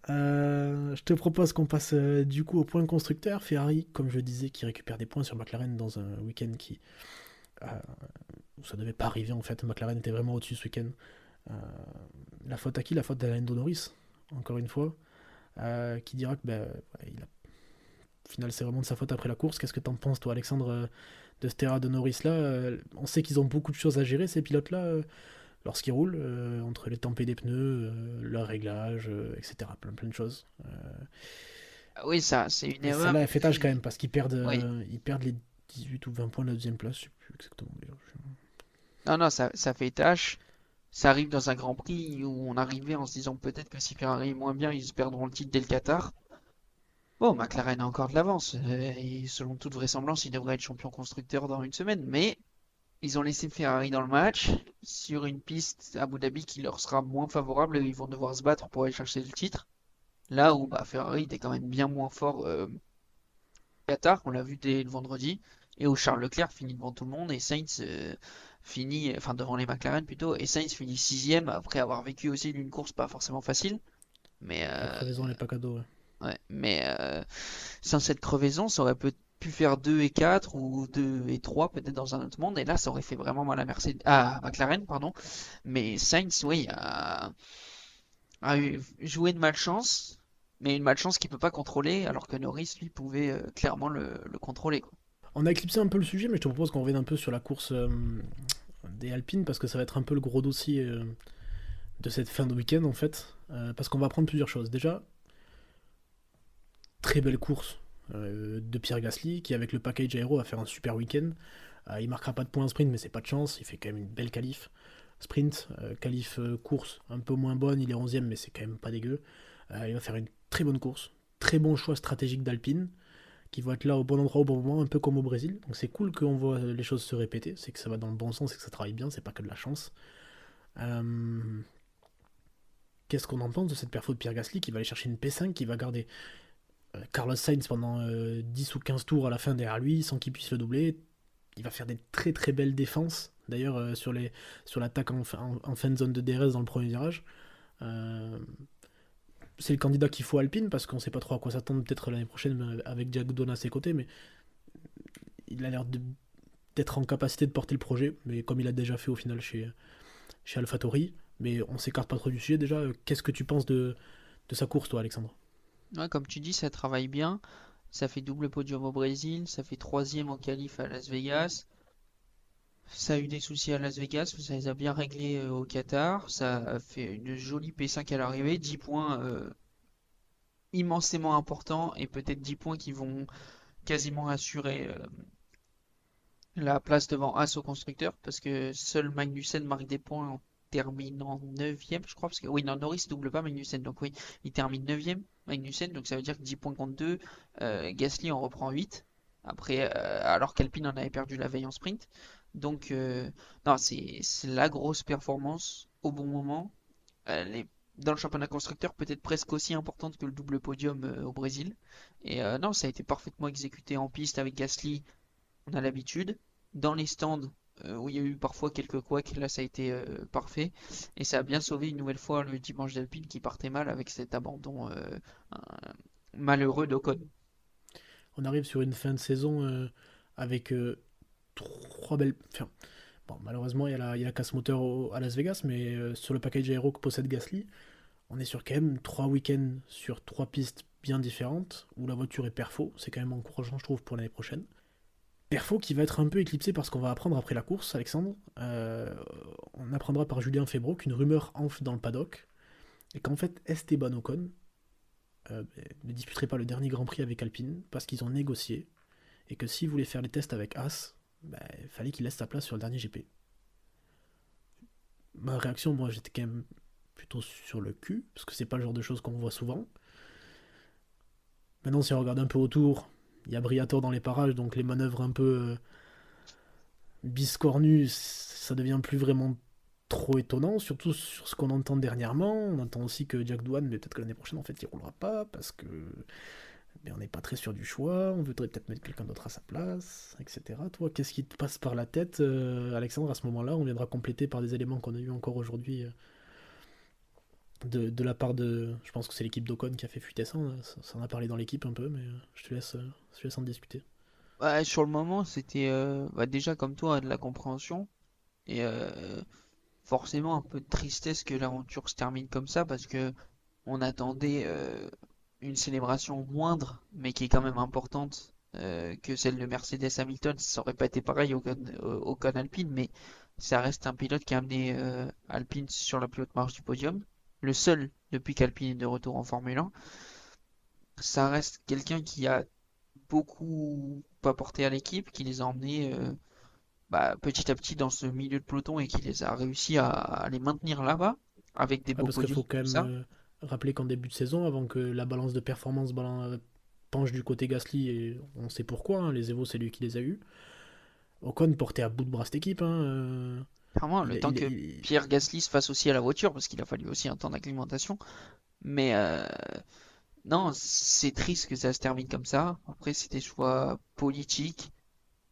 Je te propose qu'on passe du coup au point constructeur. Ferrari, comme je disais, qui récupère des points sur McLaren dans un week-end euh, où ça devait pas arriver en fait. McLaren était vraiment au-dessus ce week-end. Euh, la faute à qui? La faute à Lando Norris, encore une fois, qui dira que au final c'est vraiment de sa faute après la course. Qu'est-ce que t'en penses toi, Alexandre, de cette erreur de Norris là? On sait qu'ils ont beaucoup de choses à gérer ces pilotes là lorsqu'ils roulent, entre les tempêtes des pneus, leur réglage, etc. Plein de choses. Ah oui, ça, c'est une Et erreur celle-là, elle fait tâche quand qui... même, parce Oui. ils perdent les 18 ou 20 points de la deuxième place, je sais plus exactement d'ailleurs. Non, non, ça fait tâche. Ça arrive dans un Grand Prix où on arrivait en se disant peut-être que si Ferrari est moins bien, ils perdront le titre dès le Qatar. Bon, McLaren a encore de l'avance. Et selon toute vraisemblance, il devrait être champion constructeur dans une semaine. Mais ils ont laissé Ferrari dans le match sur une piste à Abu Dhabi qui leur sera moins favorable et ils vont devoir se battre pour aller chercher le titre. Là où bah, Ferrari était quand même bien moins fort Qatar, on l'a vu dès le vendredi, et où Charles Leclerc finit devant tout le monde et Sainz finit, enfin devant les McLaren plutôt, et Sainz finit sixième après avoir vécu aussi une course pas forcément facile. Mais, La crevaison, elle est pas cadeau. Ouais. sans cette crevaison, ça aurait pu faire 2 et 4 ou 2 et 3 peut-être dans un autre monde, et là ça aurait fait vraiment mal à à McLaren, pardon. Mais Sainz, oui, a joué de malchance, mais une malchance qu'il peut pas contrôler, alors que Norris, lui, pouvait clairement le contrôler, quoi. On a éclipsé un peu le sujet, mais je te propose qu'on revienne un peu sur la course des Alpines, parce que ça va être un peu le gros dossier de cette fin de week-end en fait. Parce qu'on va apprendre plusieurs choses. Déjà, très belle course de Pierre Gasly, qui avec le package aéro va faire un super week-end. Il marquera pas de points en sprint, mais c'est pas de chance, il fait quand même une belle qualif. Sprint, qualif course un peu moins bonne, il est 11ème, mais c'est quand même pas dégueu. Il va faire une très bonne course, très bon choix stratégique d'Alpine, qui vont être là au bon endroit au bon moment, un peu comme au Brésil. Donc c'est cool qu'on voit les choses se répéter, c'est que ça va dans le bon sens et que ça travaille bien, c'est pas que de la chance. Euh, Qu'est-ce qu'on en pense de cette perfo de Pierre Gasly qui va aller chercher une P5, qui va garder Carlos Sainz pendant 10 ou 15 tours à la fin derrière lui, sans qu'il puisse le doubler. Il va faire des très très belles défenses, d'ailleurs sur l'attaque en fin de zone de DRS dans le premier virage. Euh, c'est le candidat qu'il faut à Alpine, parce qu'on sait pas trop à quoi s'attendre peut-être l'année prochaine avec Jack Doohan à ses côtés, mais il a l'air d'être en capacité de porter le projet, mais comme il a déjà fait au final chez AlphaTauri. Mais on s'écarte pas trop du sujet déjà. Qu'est-ce que tu penses de sa course, toi, Alexandre? Ouais, comme tu dis, ça travaille bien. Ça fait double podium au Brésil, ça fait troisième en qualif à Las Vegas. Ça a eu des soucis à Las Vegas, mais ça les a bien réglés au Qatar. Ça a fait une jolie P5 à l'arrivée, 10 points immensément importants et peut-être 10 points qui vont quasiment assurer la place devant As au constructeur parce que seul Magnussen marque des points en terminant 9ème, je crois. Parce que oui, non, Norris double pas Magnussen, donc oui, il termine 9ème Magnussen, donc ça veut dire que 10 points contre 2. Gasly en reprend 8. Après, alors qu'Alpine en avait perdu la veille en sprint. Donc, non, c'est la grosse performance au bon moment. Elle est dans le championnat constructeur peut-être presque aussi importante que le double podium au Brésil. Et non, ça a été parfaitement exécuté en piste avec Gasly, on a l'habitude. Dans les stands où il y a eu parfois quelques couacs, là ça a été parfait. Et ça a bien sauvé une nouvelle fois le dimanche d'Alpine qui partait mal avec cet abandon malheureux d'Ocon. On arrive sur une fin de saison avec trois belles. Enfin, bon, malheureusement, il y a la casse moteur à Las Vegas, mais sur le package aéro que possède Gasly, on est sur quand même 3 week-ends sur 3 pistes bien différentes où la voiture est perfo. C'est quand même encourageant, je trouve, pour l'année prochaine. Perfo qui va être un peu éclipsé par ce qu'on va apprendre après la course, Alexandre. On apprendra par Julien Febvre qu'une rumeur enfle dans le paddock, et qu'en fait Esteban Ocon ne disputerait pas le dernier Grand Prix avec Alpine, parce qu'ils ont négocié, et que s'il voulait faire les tests avec As, il fallait qu'il laisse sa place sur le dernier GP. Ma réaction, moi, j'étais quand même plutôt sur le cul, parce que c'est pas le genre de choses qu'on voit souvent. Maintenant, si on regarde un peu autour, il y a Briatore dans les parages, donc les manœuvres un peu biscornues, ça devient plus vraiment trop étonnant, surtout sur ce qu'on entend dernièrement. On entend aussi que Jack Doohan, mais peut-être que l'année prochaine, en fait, il roulera pas, parce que on n'est pas très sûr du choix, on voudrait peut-être mettre quelqu'un d'autre à sa place, etc. Toi, qu'est-ce qui te passe par la tête, Alexandre, à ce moment-là? On viendra compléter par des éléments qu'on a eu encore aujourd'hui de la part de... Je pense que c'est l'équipe d'Ocon qui a fait fuiter ça, ça en a parlé dans l'équipe un peu, mais je te laisse en discuter. Ouais, sur le moment, c'était déjà comme toi de la compréhension et forcément un peu de tristesse que l'aventure se termine comme ça parce que on attendait une célébration moindre mais qui est quand même importante que celle de Mercedes Hamilton. Ça aurait pas été pareil au Ocon Alpine, mais ça reste un pilote qui a amené Alpine sur la plus haute marche du podium, le seul depuis qu'Alpine est de retour en Formule 1. Ça reste quelqu'un qui a beaucoup apporté à l'équipe, qui les a emmenés petit à petit dans ce milieu de peloton et qui les a réussi à les maintenir là-bas avec des Ah, beaux parce qu'il podiums faut quand comme même ça. rappeler qu'en début de saison, avant que la balance de performance penche du côté Gasly, et on sait pourquoi, hein, les Evo c'est lui qui les a eu, Ocon portait à bout de bras cette équipe. Clairement, le Il, temps il, que il- Pierre Gasly se fasse aussi à la voiture, parce qu'il a fallu aussi un temps d'acclimatation. Mais non, c'est triste que ça se termine comme ça. Après, c'est des choix politiques,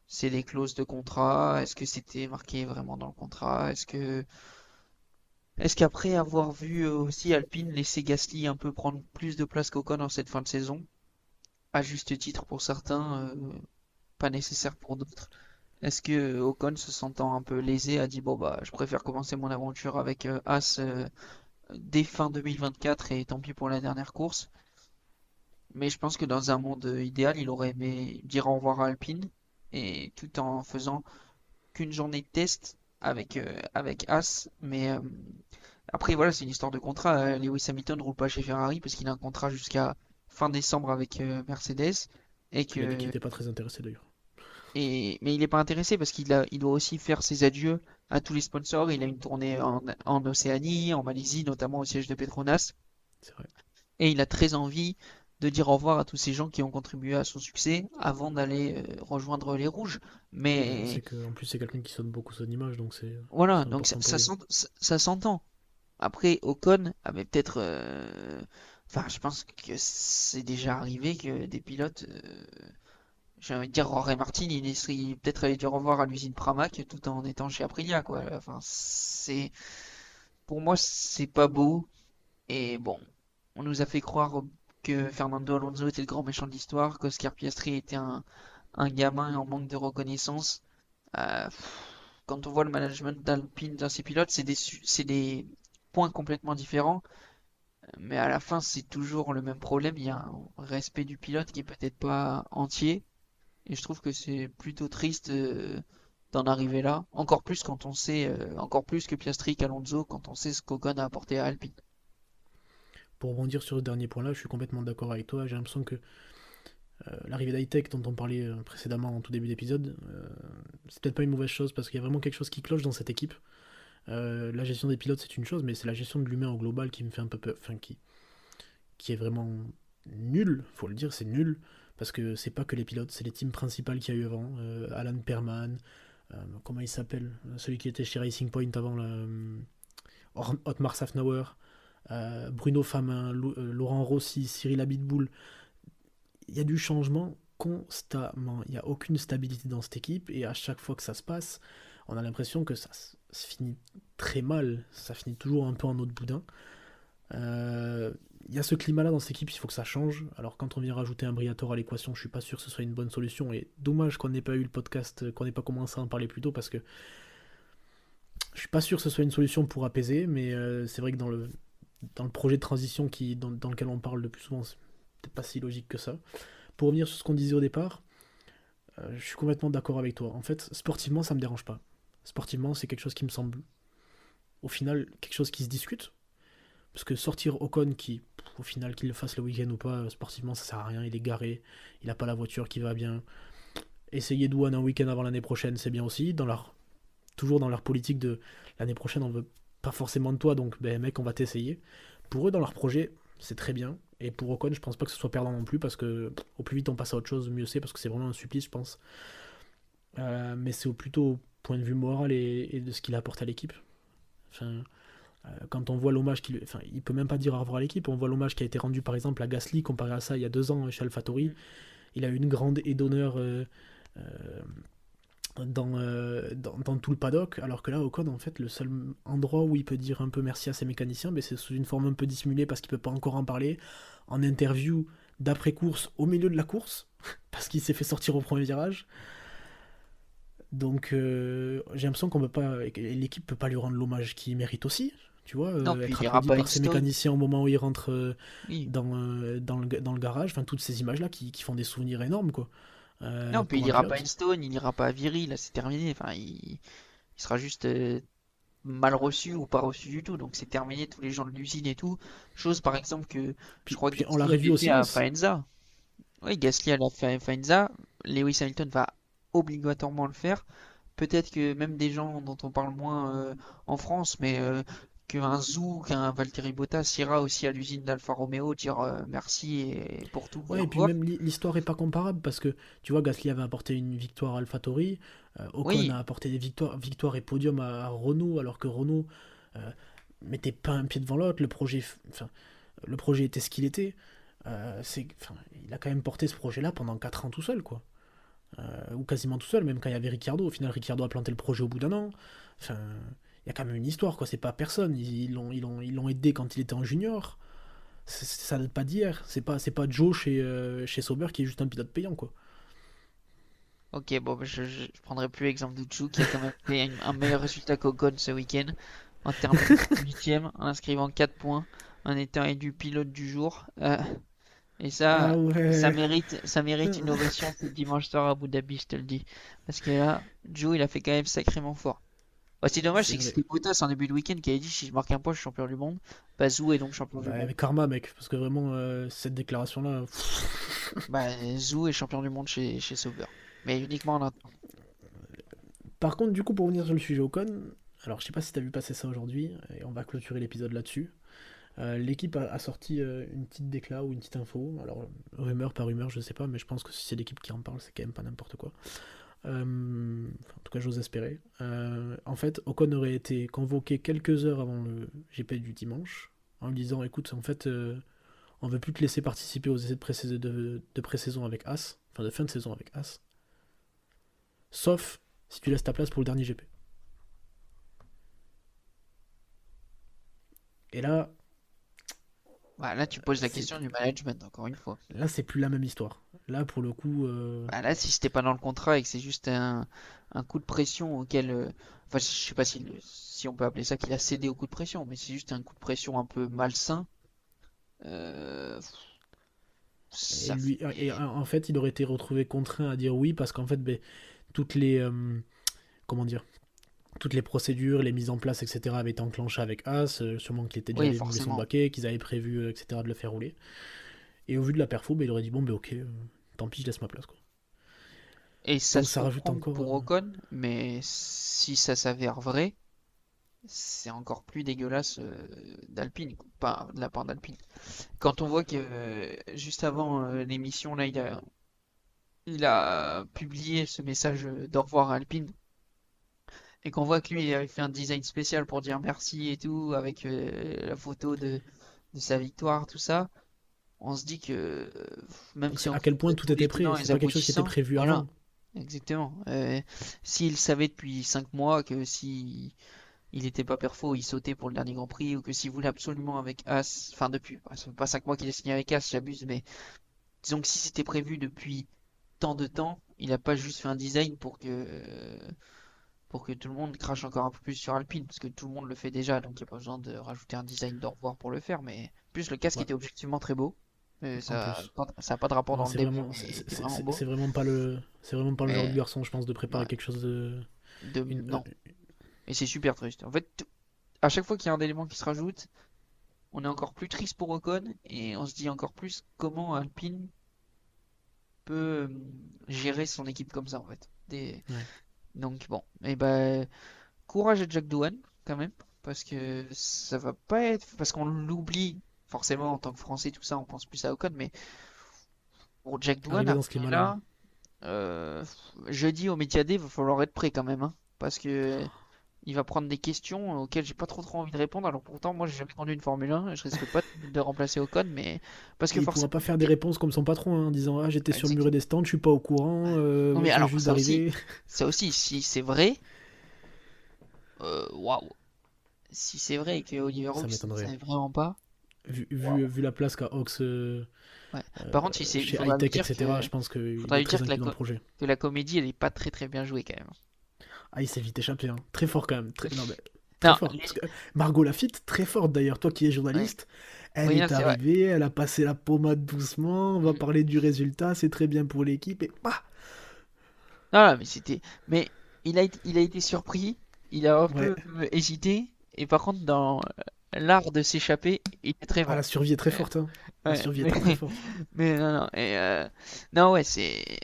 c'est des clauses de contrat. Est-ce que c'était marqué vraiment dans le contrat? Est-ce qu'après avoir vu aussi Alpine laisser Gasly un peu prendre plus de place qu'Ocon en cette fin de saison, à juste titre pour certains, pas nécessaire pour d'autres. Est-ce que Ocon, se sentant un peu lésé, a dit bon bah je préfère commencer mon aventure avec As dès fin 2024 et tant pis pour la dernière course. Mais je pense que dans un monde idéal, il aurait aimé dire au revoir à Alpine et tout en faisant qu'une journée de test avec As. Mais après voilà, c'est une histoire de contrat. Lewis Hamilton ne roule pas chez Ferrari parce qu'il a un contrat jusqu'à fin décembre avec Mercedes et il a dit qu'il que n'était pas très intéressé d'ailleurs. mais il n'est pas intéressé parce il doit aussi faire ses adieux à tous les sponsors. Il a une tournée en Océanie, en Malaisie, notamment au siège de Petronas. C'est vrai. Et il a très envie de dire au revoir à tous ces gens qui ont contribué à son succès avant d'aller rejoindre les Rouges. Et on Mais sait que en plus c'est quelqu'un qui sonne beaucoup son image, donc voilà, c'est donc important pour lui. ça s'entend. Après, Ocon avait peut-être... Enfin, je pense que c'est déjà arrivé que des pilotes... j'ai envie de dire, Jorge Martin, il serait peut-être allé dire au revoir à l'usine Pramac tout en étant chez Aprilia, quoi. Enfin, c'est... Pour moi, c'est pas beau. Et bon, on nous a fait croire que Fernando Alonso était le grand méchant de l'histoire, qu'Oscar Piastri était un gamin en manque de reconnaissance. Euh, Quand on voit le management d'Alpine dans ses pilotes, c'est des points complètement différents. Mais à la fin, c'est toujours le même problème. Il y a un respect du pilote qui est peut-être pas entier. Et je trouve que c'est plutôt triste d'en arriver là. Encore plus quand on sait, encore plus que Piastri qu'Alonso, quand on sait ce qu'Ocon a apporté à Alpine. Pour rebondir sur ce dernier point-là, je suis complètement d'accord avec toi. J'ai l'impression que l'arrivée d'Hightech dont on parlait précédemment en tout début d'épisode, c'est peut-être pas une mauvaise chose parce qu'il y a vraiment quelque chose qui cloche dans cette équipe. La gestion des pilotes c'est une chose, mais c'est la gestion de l'humain au global qui me fait un peu peur, enfin qui est vraiment nul, faut le dire, c'est nul, parce que c'est pas que les pilotes, c'est les teams principales qu'il y a eu avant, Alan Perman, comment il s'appelle, celui qui était chez Racing Point avant, Otmar Safnauer, Bruno Famin, Laurent Rossi, Cyril Abitboul, il y a du changement constamment, il n'y a aucune stabilité dans cette équipe, et à chaque fois que ça se passe, on a l'impression que ça se finit très mal, ça finit toujours un peu en eau de boudin. Il y a ce climat-là dans cette équipe, il faut que ça change. Alors quand on vient rajouter un Briatore à l'équation, je suis pas sûr que ce soit une bonne solution. Et dommage qu'on n'ait pas eu le podcast, qu'on n'ait pas commencé à en parler plus tôt, parce que je suis pas sûr que ce soit une solution pour apaiser. Mais c'est vrai que dans le projet de transition dans lequel on parle le plus souvent, c'est peut-être pas si logique que ça. Pour revenir sur ce qu'on disait au départ, Je suis complètement d'accord avec toi. En fait, sportivement, ça me dérange pas. Sportivement, c'est quelque chose qui me semble, au final, quelque chose qui se discute. Parce que sortir Ocon, au final, qu'il le fasse le week-end ou pas, sportivement, ça sert à rien. Il est garé, il a pas la voiture qui va bien. Essayer douane un week-end avant l'année prochaine, c'est bien aussi. Toujours dans leur politique de l'année prochaine, on veut pas forcément de toi, donc ben mec, on va t'essayer. Pour eux, dans leur projet, c'est très bien. Et pour Ocon, je pense pas que ce soit perdant non plus, parce que au plus vite on passe à autre chose, mieux c'est, parce que c'est vraiment un supplice, je pense. Mais c'est plutôt au point de vue moral et de ce qu'il apporte à l'équipe. Enfin, quand on voit l'hommage qu'il. Enfin, il peut même pas dire au revoir à l'équipe. On voit l'hommage qui a été rendu par exemple à Gasly, comparé à ça il y a 2 ans chez AlphaTauri. Il a eu une grande aide d'honneur euh, dans tout le paddock, alors que là, Ocon, en fait, le seul endroit où il peut dire un peu merci à ses mécaniciens, ben, c'est sous une forme un peu dissimulée parce qu'il peut pas encore en parler, en interview d'après-course au milieu de la course, parce qu'il s'est fait sortir au premier virage. Donc j'ai l'impression qu'on peut pas, l'équipe peut pas lui rendre l'hommage qu'il mérite aussi. Tu vois, Non, puis être il ira applaudi pas à par ses Stone. mécaniciens au moment où il rentre Oui. dans le garage, enfin toutes ces images-là qui font des souvenirs énormes, quoi. Non, puis Pour il un ira pas à pilote. Stone, il ira pas à Viry, là c'est terminé. Enfin, il sera juste mal reçu ou pas reçu du tout. Donc c'est terminé, tous les gens de l'usine et tout. Chose par exemple que je crois que Puis on l'a Gasly revu avait au fait à silence. Faenza. Oui, Gasly a fait à Faenza. Lewis Hamilton va obligatoirement le faire. Peut-être que même des gens dont on parle moins en France, mais qu'un Zhou, qu'un Valtteri Bottas ira aussi à l'usine d'Alfa Romeo dire merci et pour tout et Ouais, au et puis revoir. même l'histoire est pas comparable parce que tu vois, Gasly avait apporté une victoire à AlphaTauri, Ocon a Oui, apporté des victoires et podium à Renault, alors que Renault euh, mettait pas un pied devant l'autre. Enfin, le projet était ce qu'il était. Enfin, il a quand même porté ce projet-là pendant 4 ans tout seul, quoi. Ou quasiment tout seul, même quand il y avait Ricciardo. Au final, Ricciardo a planté le projet au bout d'1 an. Enfin, il y a quand même une histoire, quoi. C'est pas personne. Ils l'ont aidé quand il était en junior. Ça date pas d'hier. C'est pas Joe chez Sauber qui est juste un pilote payant, quoi. ok, bon, bah, je prendrai plus l'exemple de Zhou qui a quand même fait un meilleur résultat qu'Ocon ce week-end en terminant 8ème, en inscrivant 4 points, en étant élu pilote du jour. Et Ah ouais. ça mérite une ovation ce dimanche soir à Abu Dhabi, je te le dis. Parce que là, Joe, il a fait quand même sacrément fort. Bah, c'est dommage, C'est c'est que vrai. c'était Bottas en début de week-end qui avait dit si je marque un point, je suis champion du monde. Bah, Zhou est donc champion du Bah, monde. mais karma, mec. Parce que vraiment, cette déclaration-là. Bah, Zhou est champion du monde chez Sauber. Mais uniquement en interne. Par contre, du coup, pour revenir sur le sujet Ocon, alors je sais pas si t'as vu passer ça aujourd'hui, et on va clôturer l'épisode là-dessus. L'équipe a sorti une petite décla ou une petite info. Alors, rumeur par rumeur, je sais pas, mais je pense que si c'est l'équipe qui en parle, c'est quand même pas n'importe quoi. En tout cas, j'ose espérer. En fait, Ocon aurait été convoqué quelques heures avant le GP du dimanche, en lui disant écoute, en fait, on veut plus te laisser participer aux essais de pré-saison avec As, enfin de fin de saison avec As, sauf si tu laisses ta place pour le dernier GP. Et là, Bah, là, tu poses la c'est question du management, encore une fois. là c'est plus la même histoire. Là, pour le coup, Bah, là, si c'était pas dans le contrat et que c'est juste un coup de pression auquel. Enfin, je sais pas si on peut appeler ça qu'il a cédé au coup de pression, mais c'est juste un coup de pression un peu malsain. Euh, et ça lui, et fait. en fait, il aurait été retrouvé contraint à dire oui parce qu'en fait, ben, toutes les, comment dire, toutes les procédures, les mises en place, etc. avaient été enclenchées avec As, sûrement qu'il était déjà Oui, allé louer son forcément. baquet, qu'ils avaient prévu, etc., de le faire rouler. Et au vu de la perfo, ben, il aurait dit bon, ben ok, tant pis, je laisse ma place, quoi. Et ça Donc se ça rajoute comprend encore. pour Ocon, mais si ça s'avère vrai, c'est encore plus dégueulasse d'Alpine, quoi. Pas de la part d'Alpine. Quand on voit que juste avant l'émission, là, il a publié ce message d'au revoir à Alpine, et qu'on voit que lui, il avait fait un design spécial pour dire merci et tout, avec la photo de sa victoire, tout ça, on se dit que même si on À quel point fait tout tous les était prêt, tenants et c'est les pas quelque chose qui était aboutissants, prévu voilà, avant. exactement. S'il savait depuis 5 mois que si il était pas perfo, il sautait pour le dernier Grand Prix, ou que s'il voulait absolument avec As, enfin depuis, ça fait pas 5 mois qu'il a signé avec As, j'abuse, mais disons que si c'était prévu depuis tant de temps, il a pas juste fait un design pour que tout le monde crache encore un peu plus sur Alpine, parce que tout le monde le fait déjà, donc il n'y a pas besoin de rajouter un design d'au revoir pour le faire, mais en plus le casque Ouais. était objectivement très beau. Mais En plus. ça a pas de rapport Non, dans le c'est début, vraiment, mais il est vraiment beau. c'est vraiment pas le, c'est vraiment pas le genre de Mais garçon, je pense, de préparer ouais, quelque chose de, non. Et c'est super triste. En fait, à chaque fois qu'il y a un élément qui se rajoute, on est encore plus triste pour Ocon et on se dit encore plus comment Alpine peut gérer son équipe comme ça en fait. ouais. Donc bon, et ben courage à Jack Doohan quand même parce que ça va pas être parce qu'on l'oublie forcément en tant que Français tout ça, on pense plus à Ocon, mais pour Jack Doohan Arrivé dans ce après climat-là. là, euh, jeudi au Métiadé, va falloir être prêt quand même, hein, parce que il va prendre des questions auxquelles j'ai pas trop envie de répondre. Alors pourtant, moi j'ai jamais conduit une Formule 1, je risque pas de remplacer Ocon, mais parce que Et il pourra forcément, pas faire des réponses comme son patron, hein, en disant ah j'étais sur le mur exactement. des stands, je suis pas au courant, Non je mais viens alors juste d'arriver. ça aussi, si c'est vrai, waouh, si c'est vrai que Oliver Ça Oaks ne m'étonnerait. savait vraiment pas, waouh, Vu la place qu'a Ox ouais. Par contre, il chez faudra lui Hightech, dire etc., je pense qu'il faudra est lui très dire inclus dans le projet. que la comédie, elle est pas très bien jouée quand même. Ah, il s'est vite échappé, hein. Très fort quand même. Non, mais, très Non, fort. Parce que Margot Lafitte, très forte d'ailleurs. Toi qui es ouais, journaliste, elle oui, non, est c'est vrai. arrivée, elle a passé la pommade doucement, on va Mm. parler du résultat, c'est très bien pour l'équipe, et bah Non, mais mais il a été surpris, il a un ouais. peu hésité, et par contre, dans l'art de s'échapper, il est très Ah, la bon. survie est très Ouais, forte, hein. La ouais, survie est très très forte. mais non, et non, ouais,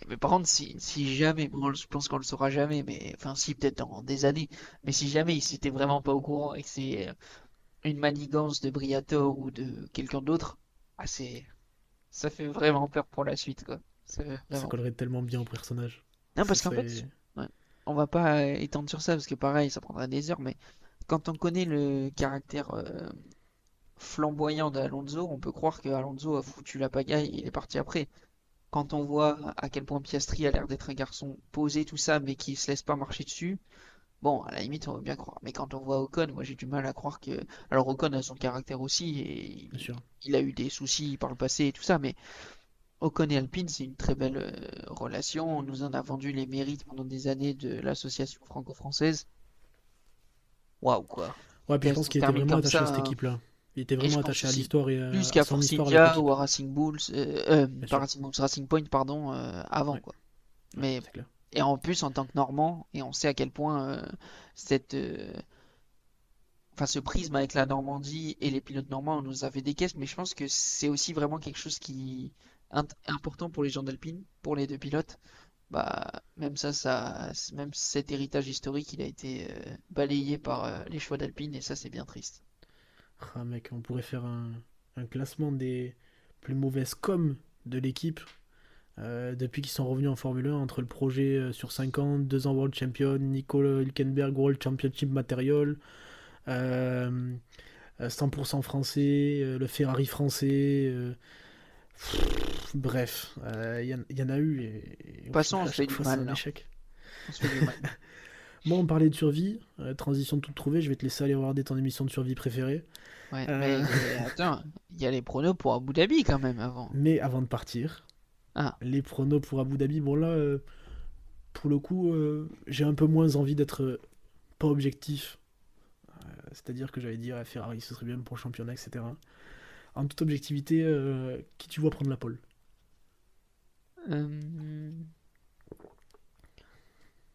mais par contre, si jamais, bon, je pense qu'on le saura jamais, mais enfin, si, peut-être dans des années, mais si jamais il s'était vraiment pas au courant et que c'est une manigance de Briatore ou de quelqu'un d'autre, ah, ça fait vraiment peur pour la suite, quoi. Ça fait Ça vraiment peur. collerait tellement bien au personnage. Non, Ce parce qu'en serait. fait, ouais, on va pas étendre sur ça, parce que pareil, ça prendra des heures, mais quand on connaît le caractère flamboyant d'Alonso, on peut croire que Alonso a foutu la pagaille et il est parti après. Quand on voit à quel point Piastri a l'air d'être un garçon posé, tout ça, mais qui se laisse pas marcher dessus, bon, à la limite, on veut bien croire. Mais quand on voit Ocon, moi j'ai du mal à croire que. Alors Ocon a son caractère aussi, et Bien sûr. il a eu des soucis par le passé et tout ça, mais Ocon et Alpine, c'est une très belle relation. On nous en a vendu les mérites pendant des années de l'association franco-française. Waouh, quoi. Ouais, puis je Qu'elle pense se qu'il était termine vraiment comme attaché à ça, cette hein. équipe-là. Il était Et je vraiment pense attaché à aussi, l'histoire et plus à qu'à son Force histoire avec India ou l'équipe. à Racing Bulls, Bien pas sûr. Racing Bulls, Racing Point, pardon, avant, Ouais, quoi. ouais, Mais, c'est clair. et en plus, en tant que Normand, et on sait à quel point cette, enfin, ce prisme avec la Normandie et les pilotes normands nous a fait des caisses, mais je pense que c'est aussi vraiment quelque chose qui est important pour les gens d'Alpine, pour les deux pilotes. Bah, même même cet héritage historique, il a été balayé par les choix d'Alpine, et ça, c'est bien triste. Ah, mec, on pourrait faire un classement des plus mauvaises coms de l'équipe depuis qu'ils sont revenus en Formule 1 entre le projet sur 5 ans, 2 ans World Champion, Nico Hülkenberg World Championship Material, euh, 100% français, le Ferrari français. Bref, il y en a eu et au Passons, on final, à se fait chaque du fois, c'est mal, un là. échec. On se fait du mal. Bon, on parlait de survie, transition toute trouvée, je vais te laisser aller regarder ton émission de survie préférée. Ouais, Euh, mais attends, il y a les pronos pour Abu Dhabi quand même avant. mais avant de partir, Ah, les pronos pour Abu Dhabi, bon là, pour le coup, j'ai un peu moins envie d'être pas objectif. C'est-à-dire que j'allais dire Ferrari, ce serait bien pour le championnat, etc. En toute objectivité, qui tu vois prendre la pole? euh,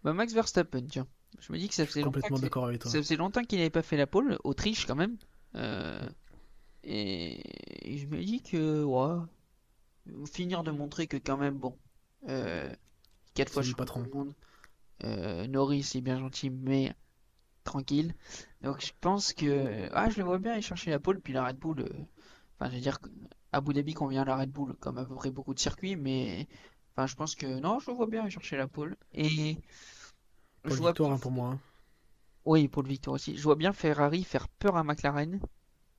bah Max Verstappen, tiens. Je me dis que Je suis complètement d'accord avec toi. ça faisait longtemps qu'il n'avait pas fait la pole, Autriche quand même. Euh, et je me dis que, ouais, finir de montrer que quand même, bon, euh, 4 fois C'est lui le champion patron. du monde, Norris est bien gentil, mais tranquille. Donc je pense que, ah, je le vois bien aller chercher la pole, puis la Red Bull, enfin, je veux dire, Abu Dhabi convient à la Red Bull, comme à peu près beaucoup de circuits, mais, enfin, je pense que, non, je le vois bien aller chercher la pole. Et je Pole vois bien, victoire hein, pour moi, hein. oui, pour le victoire aussi, je vois bien Ferrari faire peur à McLaren,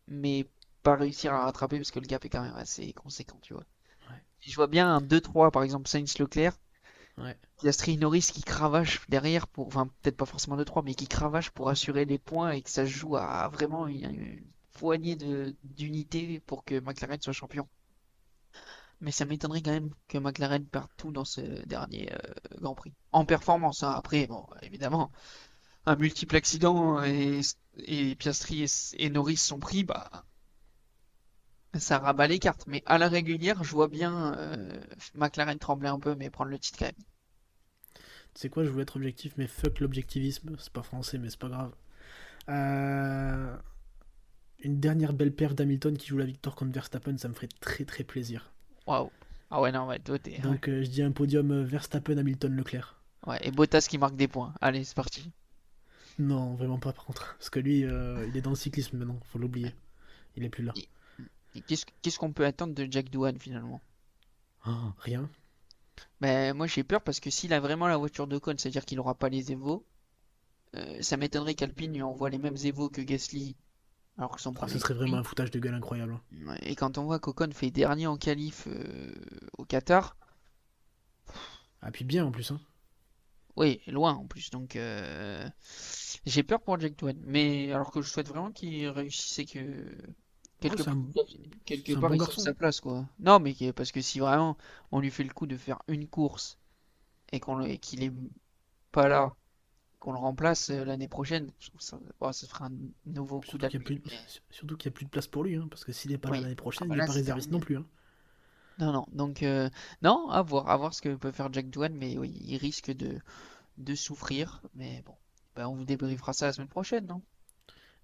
mais pas réussir à rattraper parce que le gap est quand même assez conséquent, tu vois. Ouais. Je vois bien un 2-3, par exemple, Sainz-Leclerc, Ouais. Piastri Norris qui cravache derrière pour, enfin, peut-être pas forcément 2-3, mais qui cravache pour assurer les points et que ça se joue à vraiment une poignée d'unités pour que McLaren soit champion. Mais ça m'étonnerait quand même que McLaren perde tout dans ce dernier Grand Prix. En performance, hein. Après, bon, évidemment, un multiple accident et Piastri et Norris sont pris, bah, ça rabat les cartes. Mais à la régulière, je vois bien McLaren trembler un peu, mais prendre le titre quand même. Tu sais quoi, je voulais être objectif, mais fuck l'objectivisme. C'est pas français, mais c'est pas grave. Euh, Une dernière belle paire d'Hamilton qui joue la victoire contre Verstappen, ça me ferait très très plaisir. Waouh. Ah ouais, non, ouais, toi, t'es. Donc je dis un podium Verstappen, Hamilton, Leclerc. Ouais, et Bottas qui marque des points. Allez, c'est parti. Non, vraiment pas par contre. Parce que lui, il est dans le cyclisme maintenant, faut l'oublier. Il est plus là. Et qu'est-ce qu'on peut attendre de Jack Doohan finalement? Oh, rien. Ben, moi j'ai peur parce que s'il a vraiment la voiture de Ocon, c'est-à-dire qu'il aura pas les Evo, ça m'étonnerait qu'Alpine lui envoie les mêmes Evo que Gasly, alors que son Ah, premier ce serait vraiment un est foutage de gueule incroyable. Hein. fini. Ouais, et quand on voit qu'Ocon fait dernier en qualif au Qatar, Ah, puis bien en plus. Hein. oui, loin en plus, donc j'ai peur pour Jack Doohan. Mais alors que je souhaite vraiment qu'il réussisse et que Ouais, c'est un, quelque c'est un part bon il trouve garçon. sa place quoi. Non, mais parce que si vraiment on lui fait le coup de faire une course et qu'il est pas là, qu'on le remplace l'année prochaine, je trouve ça, bon, ça fera un nouveau coup Surtout qu'il n'y a, d'allume. surtout qu'il y a plus de place pour lui. Hein, parce que s'il n'est pas là Oui, l'année ah prochaine, bah il n'est là pas c'est réserviste non terminé. plus. Hein. Non, non, donc non, à voir ce que peut faire Jack Doohan, mais oui, il risque de souffrir. Mais bon, bah, on vous débriefera ça la semaine prochaine, non?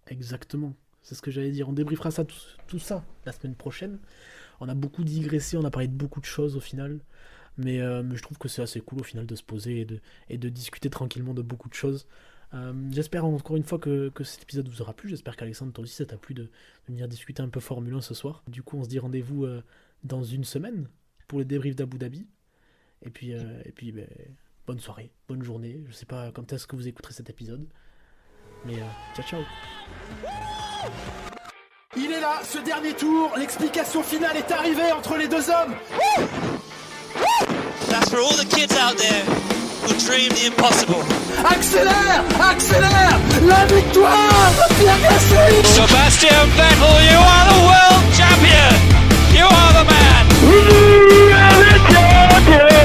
Exactement. C'est ce que j'allais dire. On débriefera ça, tout ça la semaine prochaine. On a beaucoup digressé, on a parlé de beaucoup de choses au final. Mais je trouve que c'est assez cool au final de se poser et de discuter tranquillement de beaucoup de choses. J'espère encore une fois que cet épisode vous aura plu. J'espère qu'Alexandre, toi aussi, ça t'a plu de venir discuter un peu Formule 1 ce soir. Du coup, on se dit rendez-vous dans une semaine pour le débrief d'Abu Dhabi. Et puis ben, bonne soirée, bonne journée. Je sais pas quand est-ce que vous écouterez cet épisode. Mais ciao, ciao. Il est là, ce dernier tour. L'explication finale est arrivée entre les deux hommes. That's for all the kids out there who dream the impossible. Accélère, accélère. La victoire de Pierre Gasly. Sebastian Vettel, you are the world champion!